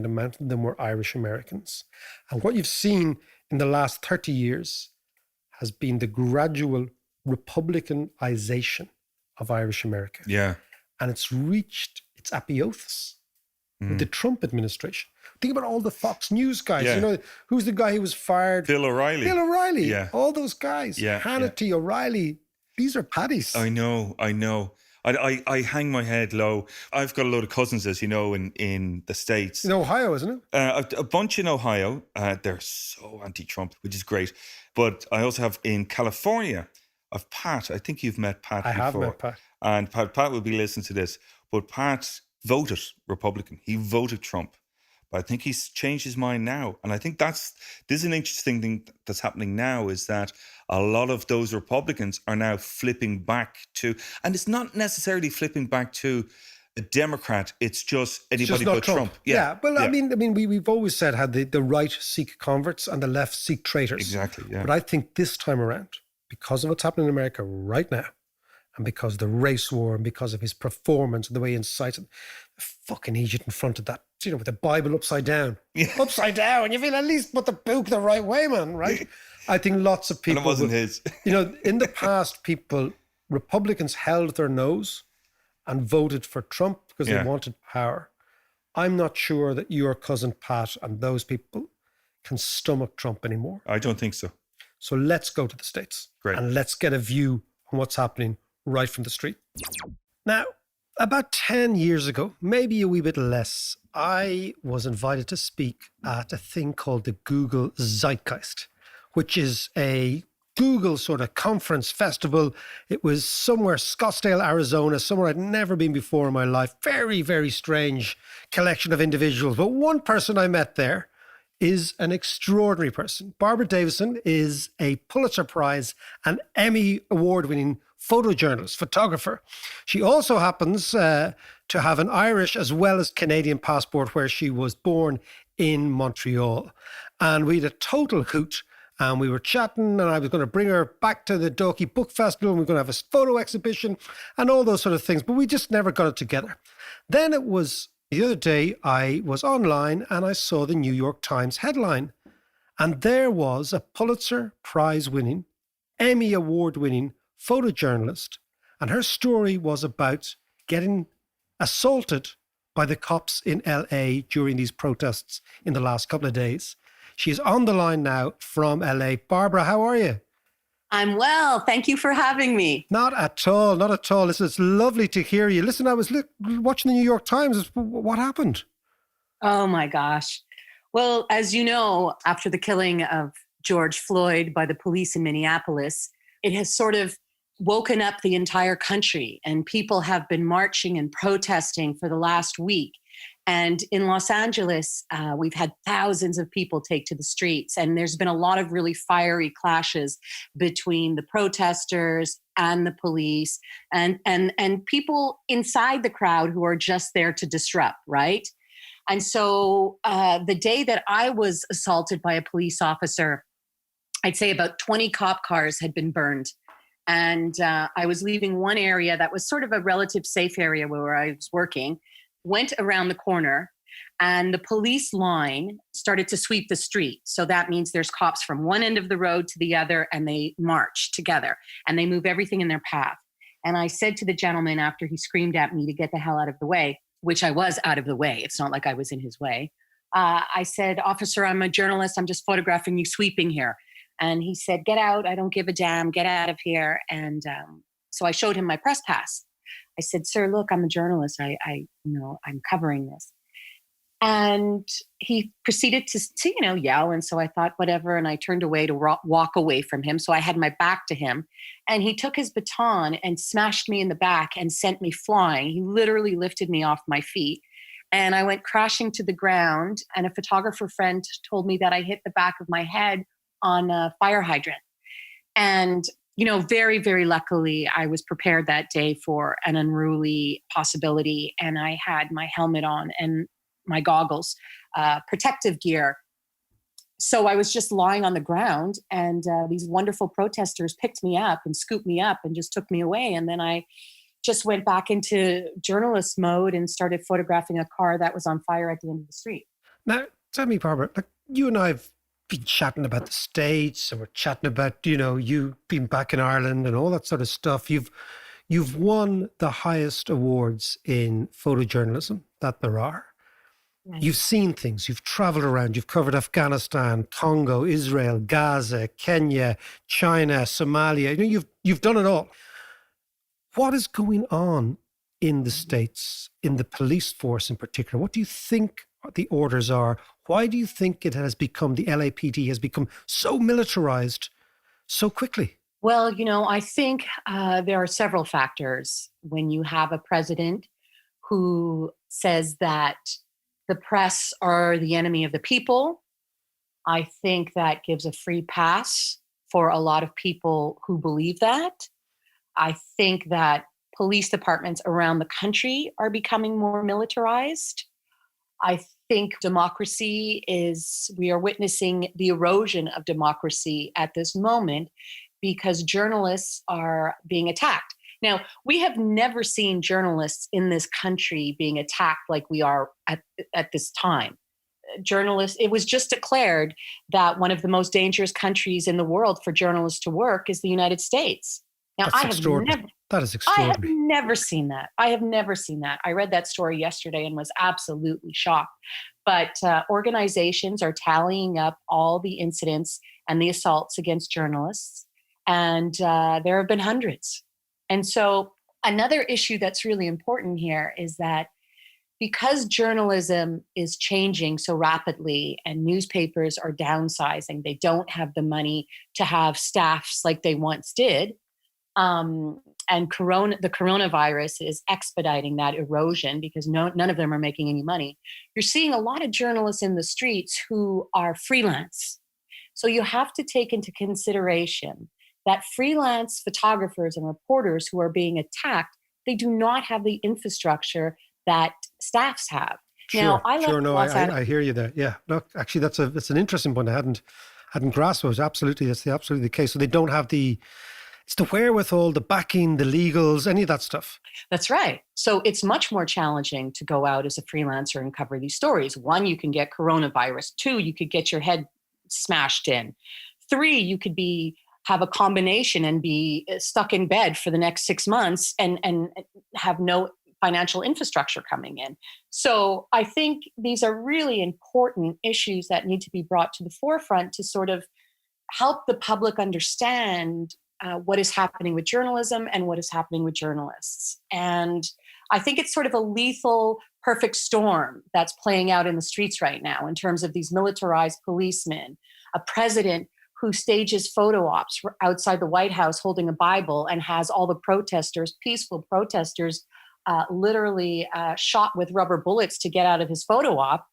F: amount of them were Irish Americans. And what you've seen in the last 30 years has been the gradual Republicanization of Irish America.
G: Yeah.
F: And it's reached its apotheosis with the Trump administration. Think about all the Fox News guys.
G: Yeah.
F: You know, who's the guy who was fired?
G: Bill O'Reilly.
F: Bill O'Reilly.
G: Yeah.
F: All those guys.
G: Yeah,
F: Hannity, O'Reilly. These are paddies.
G: I know. I hang my head low. I've got a load of cousins, as you know, in the States.
F: In Ohio, isn't it?
G: A bunch in Ohio. They're so anti-Trump, which is great. But I also have in California, I've Pat. I think you've met Pat
F: I
G: before.
F: have met Pat.
G: And Pat will be listening to this. But Pat voted Republican. He voted Trump. But I think he's changed his mind now. And I think this is an interesting thing that's happening now, is that a lot of those Republicans are now flipping back to, and it's not necessarily flipping back to a Democrat, it's just anybody but Trump.
F: Yeah. Well, I mean, we've always said how the right seek converts and the left seek traitors.
G: Exactly, yeah.
F: But I think this time around, because of what's happening in America right now, and because of the race war, and because of his performance and the way he incited the fucking idiot in front of that, you know, with the Bible upside down.
G: Yeah.
F: Upside down. And you feel, at least put the book the right way, man, right? I think lots of people...
G: And it wasn't his.
F: You know, in the past, Republicans held their nose and voted for Trump because they wanted power. I'm not sure that your cousin Pat and those people can stomach Trump anymore.
G: I don't think so.
F: So let's go to the States.
G: Great.
F: And let's get a view on what's happening right from the street. Now, about 10 years ago, maybe a wee bit less, I was invited to speak at a thing called the Google Zeitgeist, which is a Google sort of conference festival. It was somewhere, Scottsdale, Arizona, somewhere I'd never been before in my life. Very, very strange collection of individuals. But one person I met there is an extraordinary person. Barbara Davidson is a Pulitzer Prize and Emmy award-winning photojournalist, photographer. She also happens to have an Irish as well as Canadian passport, where she was born in Montreal. And we had a total hoot, and we were chatting, and I was going to bring her back to the Dalkey Book Festival, and we are going to have a photo exhibition and all those sort of things, but we just never got it together. Then it was the other day, I was online and I saw the New York Times headline, and there was a Pulitzer Prize winning, Emmy award winning photojournalist, and her story was about getting assaulted by the cops in LA during these protests in the last couple of days. She's on the line now from LA. Barbara, how are you?
H: I'm well. Thank you for having me.
F: Not at all. Not at all. Listen, it's lovely to hear you. Listen, I was watching the New York Times. What happened?
H: Oh, my gosh. Well, as you know, after the killing of George Floyd by the police in Minneapolis, it has sort of woken up the entire country, and people have been marching and protesting for the last week. And in Los Angeles, we've had thousands of people take to the streets, and there's been a lot of really fiery clashes between the protesters and the police and people inside the crowd who are just there to disrupt, right? And so the day that I was assaulted by a police officer, I'd say about 20 cop cars had been burned. And I was leaving one area that was sort of a relative safe area where I was working, went around the corner, and the police line started to sweep the street. So that means there's cops from one end of the road to the other, and they march together, and they move everything in their path. And I said to the gentleman after he screamed at me to get the hell out of the way, which I was out of the way. It's not like I was in his way. I said, "Officer, I'm a journalist. I'm just photographing you sweeping here." And he said, "Get out. I don't give a damn. Get out of here." And so I showed him my press pass. I said, "Sir, look, I'm a journalist. I'm covering this." And he proceeded to yell. And so I thought, whatever. And I turned away to walk away from him. So I had my back to him. And he took his baton and smashed me in the back and sent me flying. He literally lifted me off my feet. And I went crashing to the ground. And a photographer friend told me that I hit the back of my head on a fire hydrant. And, very, very luckily, I was prepared that day for an unruly possibility. And I had my helmet on and my goggles, protective gear. So I was just lying on the ground, and these wonderful protesters picked me up and scooped me up and just took me away. And then I just went back into journalist mode and started photographing a car that was on fire at the end of the street.
F: Now, tell me, Barbara, like you and I have been chatting about the States, and we're chatting about, you being back in Ireland and all that sort of stuff. You've won the highest awards in photojournalism that there are. Right. You've seen things, you've traveled around, you've covered Afghanistan, Congo, Israel, Gaza, Kenya, China, Somalia. You've done it all. What is going on in the States, in the police force in particular? What do you think the orders are? Why do you think it has become, the LAPD has become so militarized so quickly?
H: Well, I think there are several factors. When you have a president who says that the press are the enemy of the people, I think that gives a free pass for a lot of people who believe that. I think that police departments around the country are becoming more militarized. I think we are witnessing the erosion of democracy at this moment because journalists are being attacked. Now, we have never seen journalists in this country being attacked like we are at this time. It was just declared that one of the most dangerous countries in the world for journalists to work is the United States. Now,
F: that is extraordinary.
H: I have never seen that. I read that story yesterday and was absolutely shocked. But organizations are tallying up all the incidents and the assaults against journalists, and there have been hundreds. And so another issue that's really important here is that because journalism is changing so rapidly and newspapers are downsizing, they don't have the money to have staffs like they once did. And the coronavirus is expediting that erosion because none of them are making any money. You're seeing a lot of journalists in the streets who are freelance. So you have to take into consideration that freelance photographers and reporters who are being attacked, they do not have the infrastructure that staffs have.
F: Sure, I hear you there. Yeah, look, actually, that's an interesting point. I hadn't grasped it. That's absolutely the case. So they don't have it's the wherewithal, the backing, the legals, any of that stuff.
H: That's right. So it's much more challenging to go out as a freelancer and cover these stories. 1, you can get coronavirus. 2, you could get your head smashed in. 3, you could have a combination and be stuck in bed for the next 6 months and have no financial infrastructure coming in. So I think these are really important issues that need to be brought to the forefront to sort of help the public understand what is happening with journalism and what is happening with journalists. And I think it's sort of a lethal perfect storm that's playing out in the streets right now in terms of these militarized policemen, a president who stages photo ops outside the White House holding a Bible and has all the peaceful protesters, literally shot with rubber bullets to get out of his photo op.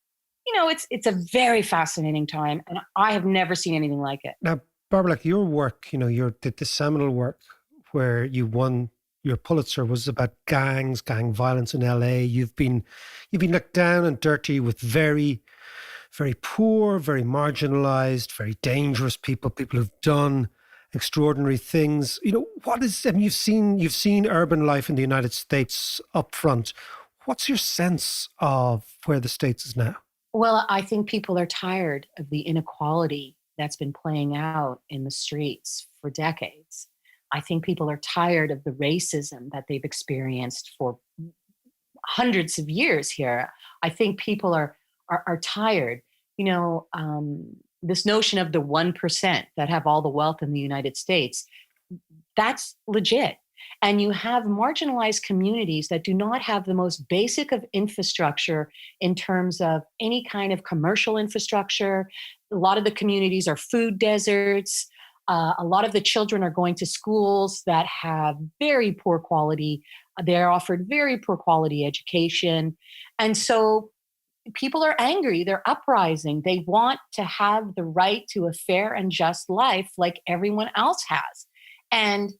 H: It's a very fascinating time, and I have never seen anything like it.
F: Now, Barbara, like your work, the seminal work where you won your Pulitzer was about gang violence in LA. You've been looked down and dirty with very, very poor, very marginalized, very dangerous people who've done extraordinary things. You've seen urban life in the United States up front. What's your sense of where the States is now?
H: Well, I think people are tired of the inequality that's been playing out in the streets for decades. I think people are tired of the racism that they've experienced for hundreds of years here. I think people are tired. This notion of the 1% that have all the wealth in the United States, that's legit. And you have marginalized communities that do not have the most basic of infrastructure in terms of any kind of commercial infrastructure. A lot of the communities are food deserts. A lot of the children are going to schools that have very poor quality. They're offered very poor quality education. And so people are angry. They're uprising. They want to have the right to a fair and just life like everyone else has. And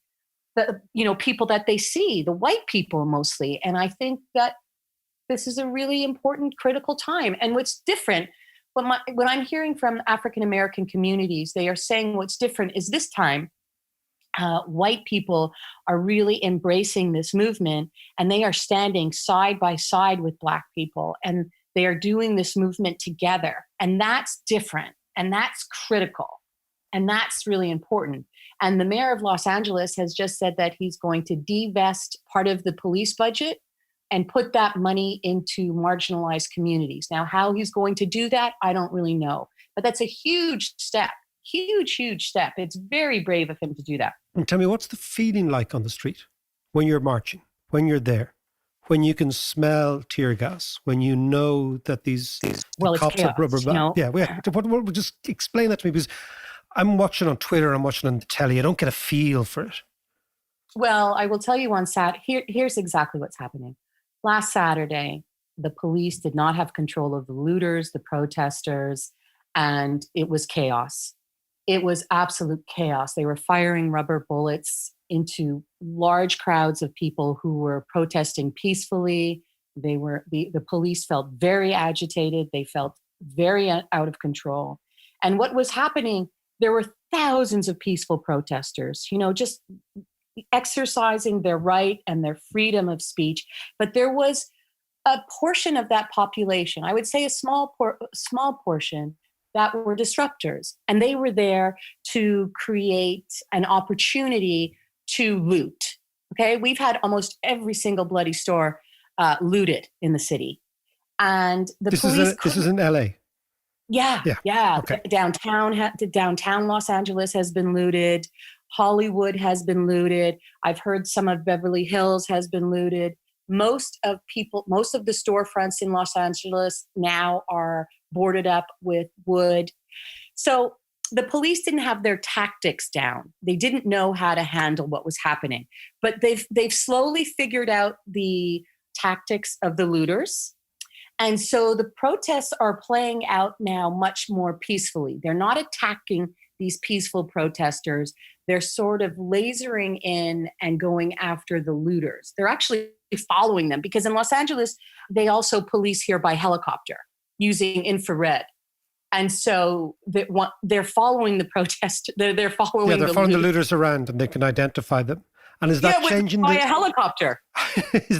H: the people that they see, the white people mostly. And I think that this is a really important, critical time. And what's different, when I'm hearing from African American communities, they are saying what's different is this time, white people are really embracing this movement, and they are standing side by side with Black people, and they are doing this movement together. And that's different, and that's critical, and that's really important. And the mayor of Los Angeles has just said that he's going to divest part of the police budget and put that money into marginalized communities. Now, how he's going to do that, I don't really know. But that's a huge step, huge step. It's very brave of him to do that.
F: And tell me, what's the feeling like on the street when you're marching, when you're there, when you can smell tear gas, when you know that these cops
H: chaos,
F: are rubber bands? Yeah. Just explain that to me, because I'm watching on Twitter, I'm watching on the telly. I don't get a feel for it.
H: Well, I will tell you on here's exactly what's happening. Last Saturday, the police did not have control of the looters, the protesters, and it was chaos. It was absolute chaos. They were firing rubber bullets into large crowds of people who were protesting peacefully. The police felt very agitated. They felt very out of control. And what was happening, there were thousands of peaceful protesters, just exercising their right and their freedom of speech. But there was a portion of that population, I would say a small portion, that were disruptors. And they were there to create an opportunity to loot. Okay, we've had almost every single bloody store looted in the city. And this
F: is in LA.
H: Yeah. Okay. Downtown Los Angeles has been looted. Hollywood has been looted. I've heard some of Beverly Hills has been looted. Most of the storefronts in Los Angeles now are boarded up with wood. So the police didn't have their tactics down. They didn't know how to handle what was happening. But they've slowly figured out the tactics of the looters. And so the protests are playing out now much more peacefully. They're not attacking these peaceful protesters. They're sort of lasering in and going after the looters. They're actually following them, because in Los Angeles, they also police here by helicopter using infrared. And so they're following the protest. They're following
F: the looters around, and they can identify them. And is that changing
H: by a helicopter?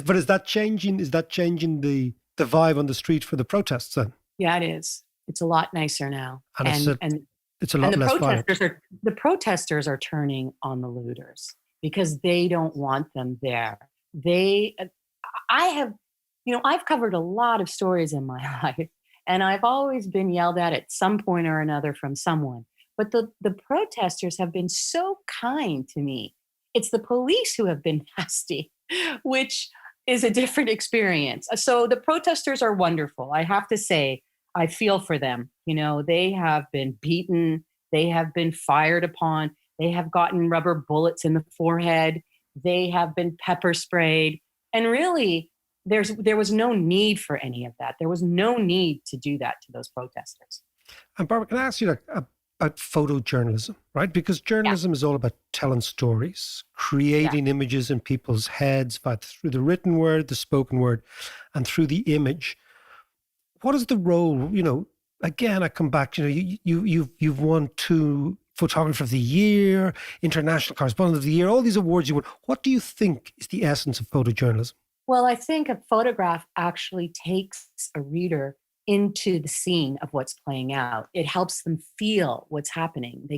F: But is that changing the vibe on the street for the protests then?
H: Yeah, it is. It's a lot nicer now.
F: And it's a lot less violent.
H: The protesters are turning on the looters because they don't want them there. I've covered a lot of stories in my life, and I've always been yelled at some point or another from someone. But the protesters have been so kind to me. It's the police who have been nasty, which is a different experience. So the protesters are wonderful. I have to say, I feel for them. They have been beaten. They have been fired upon. They have gotten rubber bullets in the forehead. They have been pepper sprayed. And really, there was no need for any of that. There was no need to do that to those protesters.
F: And Barbara, can I ask you about photojournalism, right? Because journalism is all about telling stories, creating images in people's heads through the written word, the spoken word, and through the image. What is the role? Again, I come back. You've won 2 Photographer of the Year, International Correspondent of the Year, all these awards you won. What do you think is the essence of photojournalism?
H: Well, I think a photograph actually takes a reader into the scene of what's playing out. It helps them feel what's happening.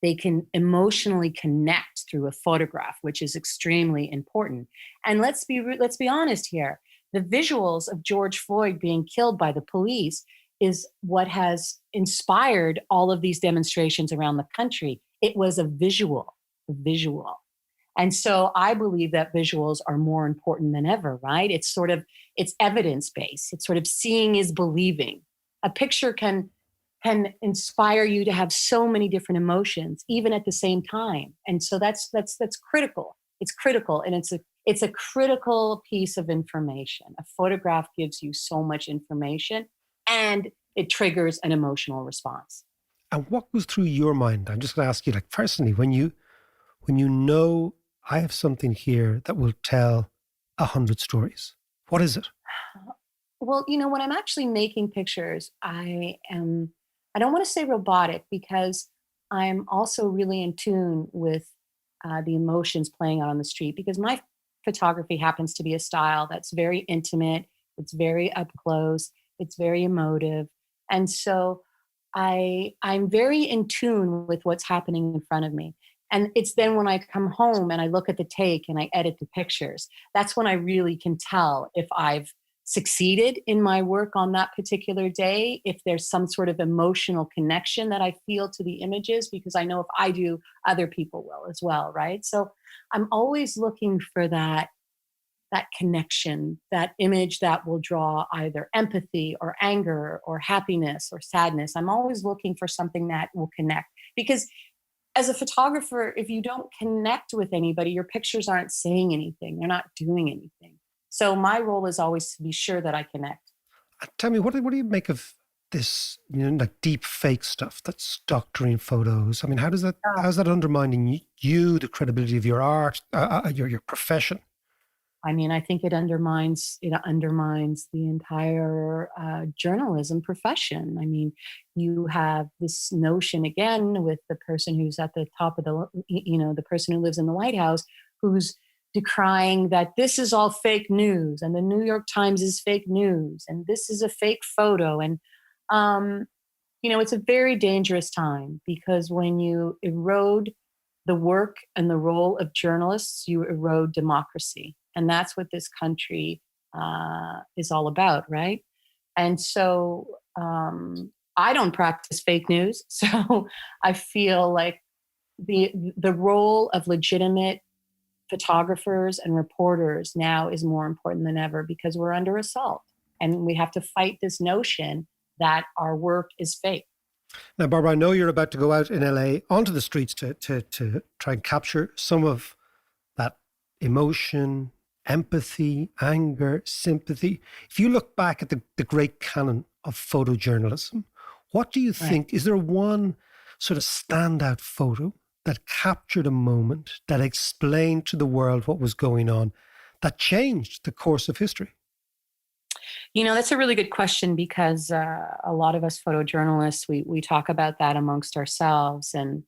H: They can emotionally connect through a photograph, which is extremely important. And let's be honest here. The visuals of George Floyd being killed by the police is what has inspired all of these demonstrations around the country. It was a visual. And so I believe that visuals are more important than ever, right? It's evidence-based. It's sort of seeing is believing. A picture can inspire you to have so many different emotions, even at the same time. And so that's critical. It's critical, and it's a critical piece of information. A photograph gives you so much information, and it triggers an emotional response.
F: And what goes through your mind? I'm just going to ask you, personally, when you know I have something here that will tell 100 stories, what is it?
H: Well, when I'm actually making pictures, I don't want to say robotic, because I'm also really in tune with the emotions playing out on the street, because my photography happens to be a style that's very intimate, it's very up close, it's very emotive. And so I'm very in tune with what's happening in front of me. And it's then when I come home and I look at the take and I edit the pictures, that's when I really can tell if I've succeeded in my work on that particular day, if there's some sort of emotional connection that I feel to the images, because I know if I do, other people will as well, right? So I'm always looking for that connection, that image that will draw either empathy or anger or happiness or sadness. I'm always looking for something that will connect, because as a photographer, if you don't connect with anybody, your pictures aren't saying anything. They're not doing anything. So my role is always to be sure that I connect.
F: Tell me, what do you make of this, like deep fake stuff that's doctoring photos? I mean, how's that undermining you, the credibility of your art, your profession?
H: I mean, I think it undermines the entire journalism profession. I mean, you have this notion again with the person who's at the top of the person who lives in the White House, who's decrying that this is all fake news and the New York Times is fake news and this is a fake photo. And, it's a very dangerous time, because when you erode the work and the role of journalists, you erode democracy. And that's what this country is all about, right? And so I don't practice fake news. So I feel like the role of legitimate photographers and reporters now is more important than ever, because we're under assault. And we have to fight this notion that our work is fake.
F: Now, Barbara, I know you're about to go out in LA onto the streets to try and capture some of that emotion, empathy, anger, sympathy. If you look back at the great canon of photojournalism, what do you think? Is there one sort of standout photo that captured a moment, that explained to the world what was going on, that changed the course of history?
H: That's a really good question, because a lot of us photojournalists, we talk about that amongst ourselves. And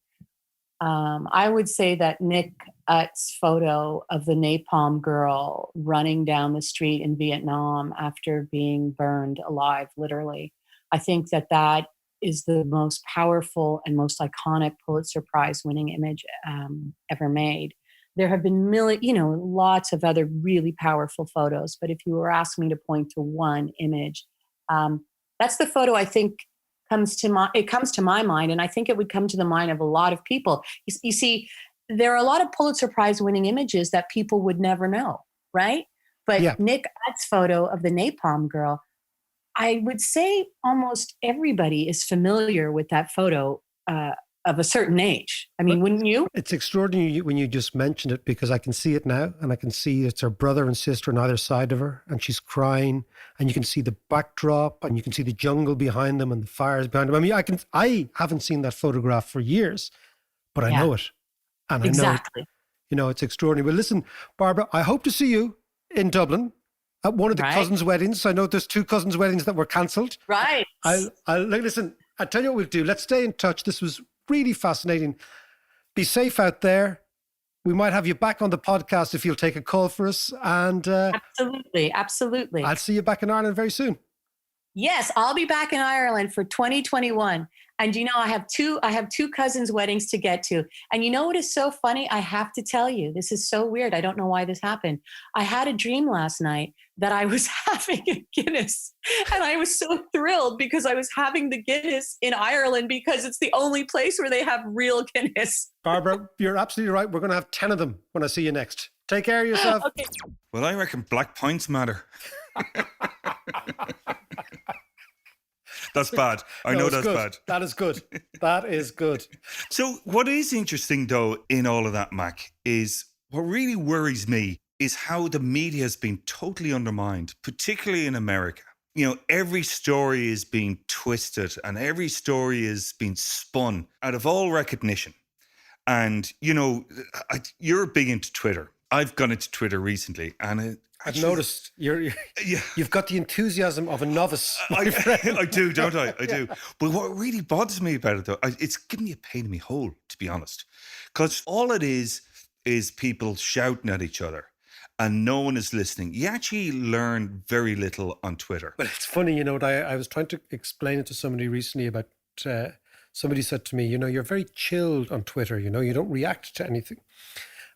H: I would say that Nick Utt's photo of the napalm girl running down the street in Vietnam after being burned alive, literally, I think that is the most powerful and most iconic Pulitzer Prize winning image ever made. There have been lots of other really powerful photos, but if you were asking me to point to one image, that's the photo I think comes to my mind, and I think it would come to the mind of a lot of people. You see, there are a lot of Pulitzer Prize winning images that people would never know, right? But Nick Utt's photo of the napalm girl, I would say almost everybody is familiar with that photo of a certain age. I mean, wouldn't you?
F: It's extraordinary when you just mentioned it, because I can see it now, and I can see it's her brother and sister on either side of her, and she's crying, and you can see the backdrop, and you can see the jungle behind them and the fires behind them. I mean, I haven't seen that photograph for years, but I know it. And
H: exactly.
F: I know it's extraordinary. Well, listen, Barbara, I hope to see you in Dublin at one of the cousins' weddings. I know there's 2 cousins' weddings that were cancelled.
H: Right.
F: Listen, I'll tell you what we'll do. Let's stay in touch. This was really fascinating. Be safe out there. We might have you back on the podcast if you'll take a call for us. And
H: absolutely.
F: I'll see you back in Ireland very soon.
H: Yes, I'll be back in Ireland for 2021. And I have two cousins' weddings to get to. And you know what is so funny? I have to tell you, this is so weird. I don't know why this happened. I had a dream last night that I was having a Guinness. And I was so thrilled, because I was having the Guinness in Ireland, because it's the only place where they have real Guinness.
F: Barbara, you're absolutely right. We're going to have 10 of them when I see you next. Take care of yourself.
H: Okay.
G: Well, I reckon black points matter. That's bad. I know that's bad.
F: That is good. That is good.
G: So what is interesting, though, in all of that, Mac, is what really worries me is how the media has been totally undermined, particularly in America. Every story is being twisted and every story is being spun out of all recognition. And, you're big into Twitter. I've gone into Twitter recently, and
F: I've noticed you've got the enthusiasm of a novice.
G: I do, don't I? I do. But what really bothers me about it, though, it's giving me a pain in my hole, to be honest. Because all it is is people shouting at each other and no one is listening. You actually learn very little on Twitter.
F: But it's funny, I was trying to explain it to somebody recently about, somebody said to me, you're very chilled on Twitter, you don't react to anything.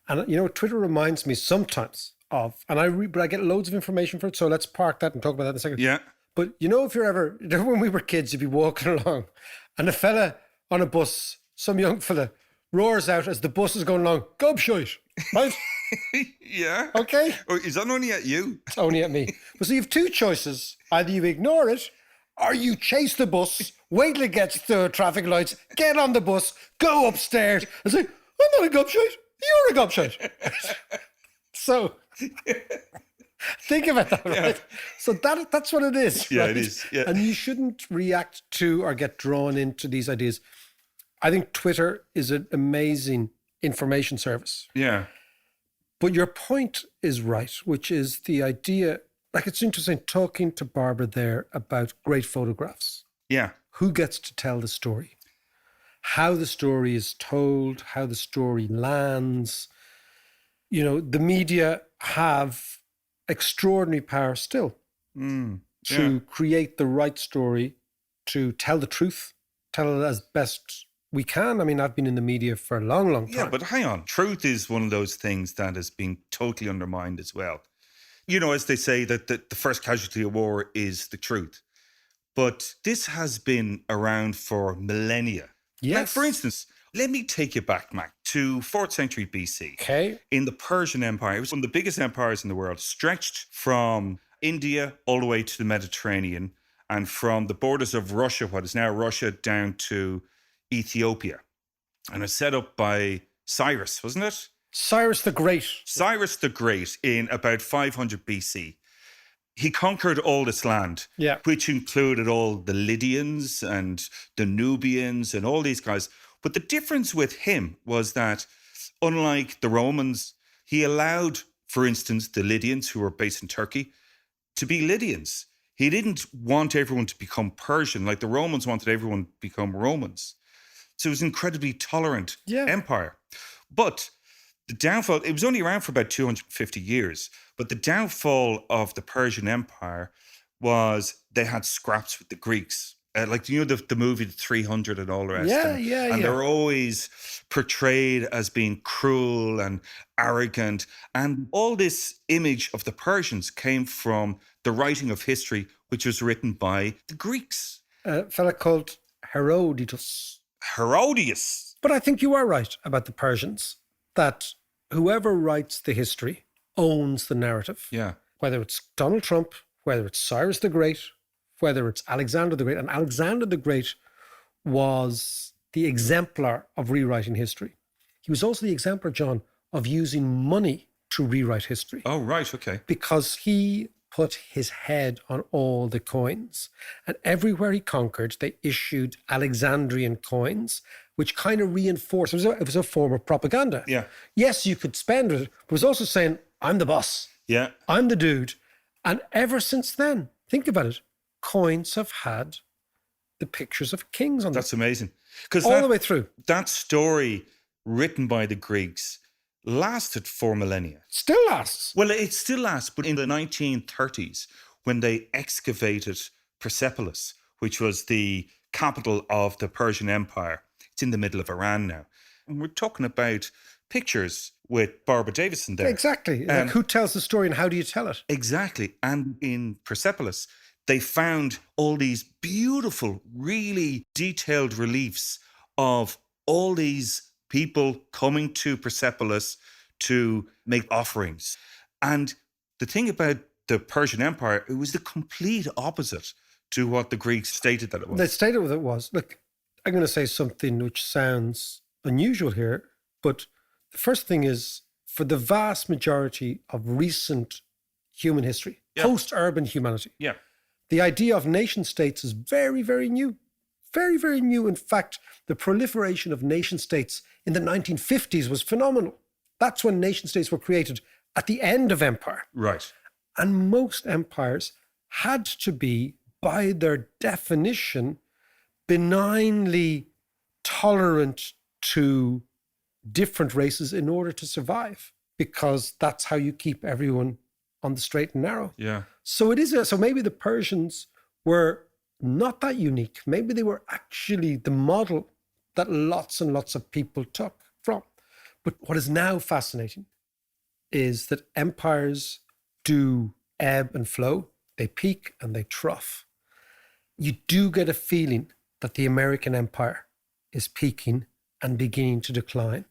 F: And, Twitter reminds me sometimes of, but I get loads of information for it. So let's park that and talk about that in a second.
G: Yeah.
F: But if you're ever, when we were kids, you'd be walking along and a fella on a bus, some young fella, roars out as the bus is going along, gobshite, right?
G: Yeah.
F: Okay.
G: Or is that only at you?
F: It's only at me. But so you have two choices. Either you ignore it or you chase the bus, wait till it gets to traffic lights, get on the bus, go upstairs and say, I'm not a gobshite, you're a gobshite. So think about that, right?
G: Yeah.
F: So that's what it is.
G: Yeah,
F: right?
G: it is. Yeah.
F: And you shouldn't react to or get drawn into these ideas. I think Twitter is an amazing information service.
G: Yeah.
F: But your point is right, which is the idea, like it's interesting talking to Barbara there about great photographs.
G: Yeah.
F: Who gets to tell the story? How the story is told, how the story lands. The media have extraordinary power still to create the right story, to tell the truth, tell it as best we can. I mean, I've been in the media for a long, long time.
G: Yeah, but hang on. Truth is one of those things that is being totally undermined as well. As they say that the first casualty of war is the truth. But this has been around for millennia.
F: Yes.
G: Like, for instance, let me take you back, Mac, to 4th century BC.
F: Okay.
G: In the Persian Empire. It was one of the biggest empires in the world, stretched from India all the way to the Mediterranean and from the borders of Russia, what is now Russia, down to Ethiopia. And it was set up by Cyrus, wasn't it?
F: Cyrus the Great.
G: Cyrus the Great in about 500 BC. He conquered all this land, which included all the Lydians and the Nubians and all these guys. But the difference with him was that, unlike the Romans, he allowed, for instance, the Lydians, who were based in Turkey, to be Lydians. He didn't want everyone to become Persian, like the Romans wanted everyone to become Romans. So it was an incredibly tolerant empire. But the downfall, it was only around for about 250 years, but the downfall of the Persian Empire was they had scraps with the Greeks. The movie The 300 and all the rest. And they're always portrayed as being cruel and arrogant. And all this image of the Persians came from the writing of history, which was written by the Greeks.
F: A fella called Herodotus.
G: Herodias.
F: But I think you are right about the Persians, that whoever writes the history owns the narrative.
G: Yeah.
F: Whether it's Donald Trump, whether it's Cyrus the Great, whether it's Alexander the Great. And Alexander the Great was the exemplar of rewriting history. He was also the exemplar, John, of using money to rewrite history.
G: Oh, right. Okay.
F: Because he put his head on all the coins. And everywhere he conquered, they issued Alexandrian coins, which kind of reinforced, it was a form of propaganda.
G: Yeah.
F: Yes, you could spend it, but it was also saying, I'm the boss.
G: Yeah.
F: I'm the dude. And ever since then, think about it, coins have had the pictures of kings on them.
G: That's amazing. Because
F: all the way through.
G: That story written by the Greeks lasted for millennia.
F: Still lasts.
G: Well, it still lasts, but in the 1930s, when they excavated Persepolis, which was the capital of the Persian Empire, it's in the middle of Iran now. And we're talking about pictures with Barbara Davidson there.
F: Exactly. Like who tells the story and how do you tell it?
G: Exactly. And in Persepolis, they found all these beautiful, really detailed reliefs of all these people coming to Persepolis to make offerings. And the thing about the Persian Empire, it was the complete opposite to what the Greeks stated that it was.
F: They stated what it was. Look, I'm going to say something which sounds unusual here, but the first thing is, for the vast majority of recent human history, post-urban humanity, the idea of nation states is very, very new. Very, very new. In fact, the proliferation of nation states in the 1950s was phenomenal. That's when nation states were created at the end of empire.
G: Right.
F: And most empires had to be, by their definition, benignly tolerant to different races in order to survive, because that's how you keep everyone on the straight and narrow.
G: Yeah.
F: So so maybe the Persians were not that unique. Maybe they were actually the model that lots and lots of people took from. But what is now fascinating is that empires do ebb and flow. They peak and they trough. You do get a feeling that the American empire is peaking and beginning to decline.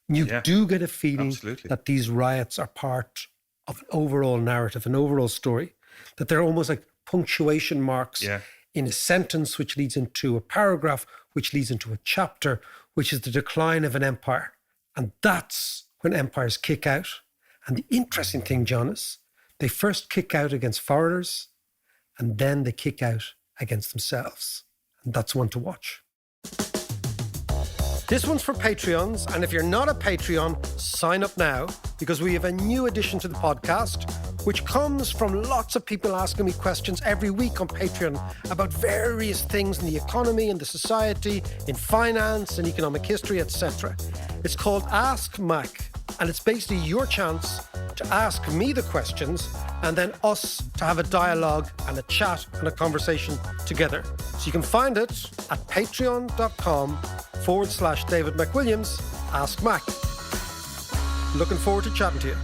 F: You do get a feeling that these riots are part of an overall narrative, an overall story, that they're almost like punctuation marks in a sentence which leads into a paragraph, which leads into a chapter, which is the decline of an empire. And that's when empires kick out. And the interesting thing, John, is they first kick out against foreigners and then they kick out against themselves. And that's one to watch. This one's for Patreons, and if you're not a Patreon, sign up now, because we have a new addition to the podcast, which comes from lots of people asking me questions every week on Patreon about various things in the economy, in the society, in finance, in economic history, etc. It's called Ask Mac, and it's basically your chance to ask me the questions and then us to have a dialogue and a chat and a conversation together. So you can find it at patreon.com/David McWilliams, Ask Mac. Looking forward to chatting to you.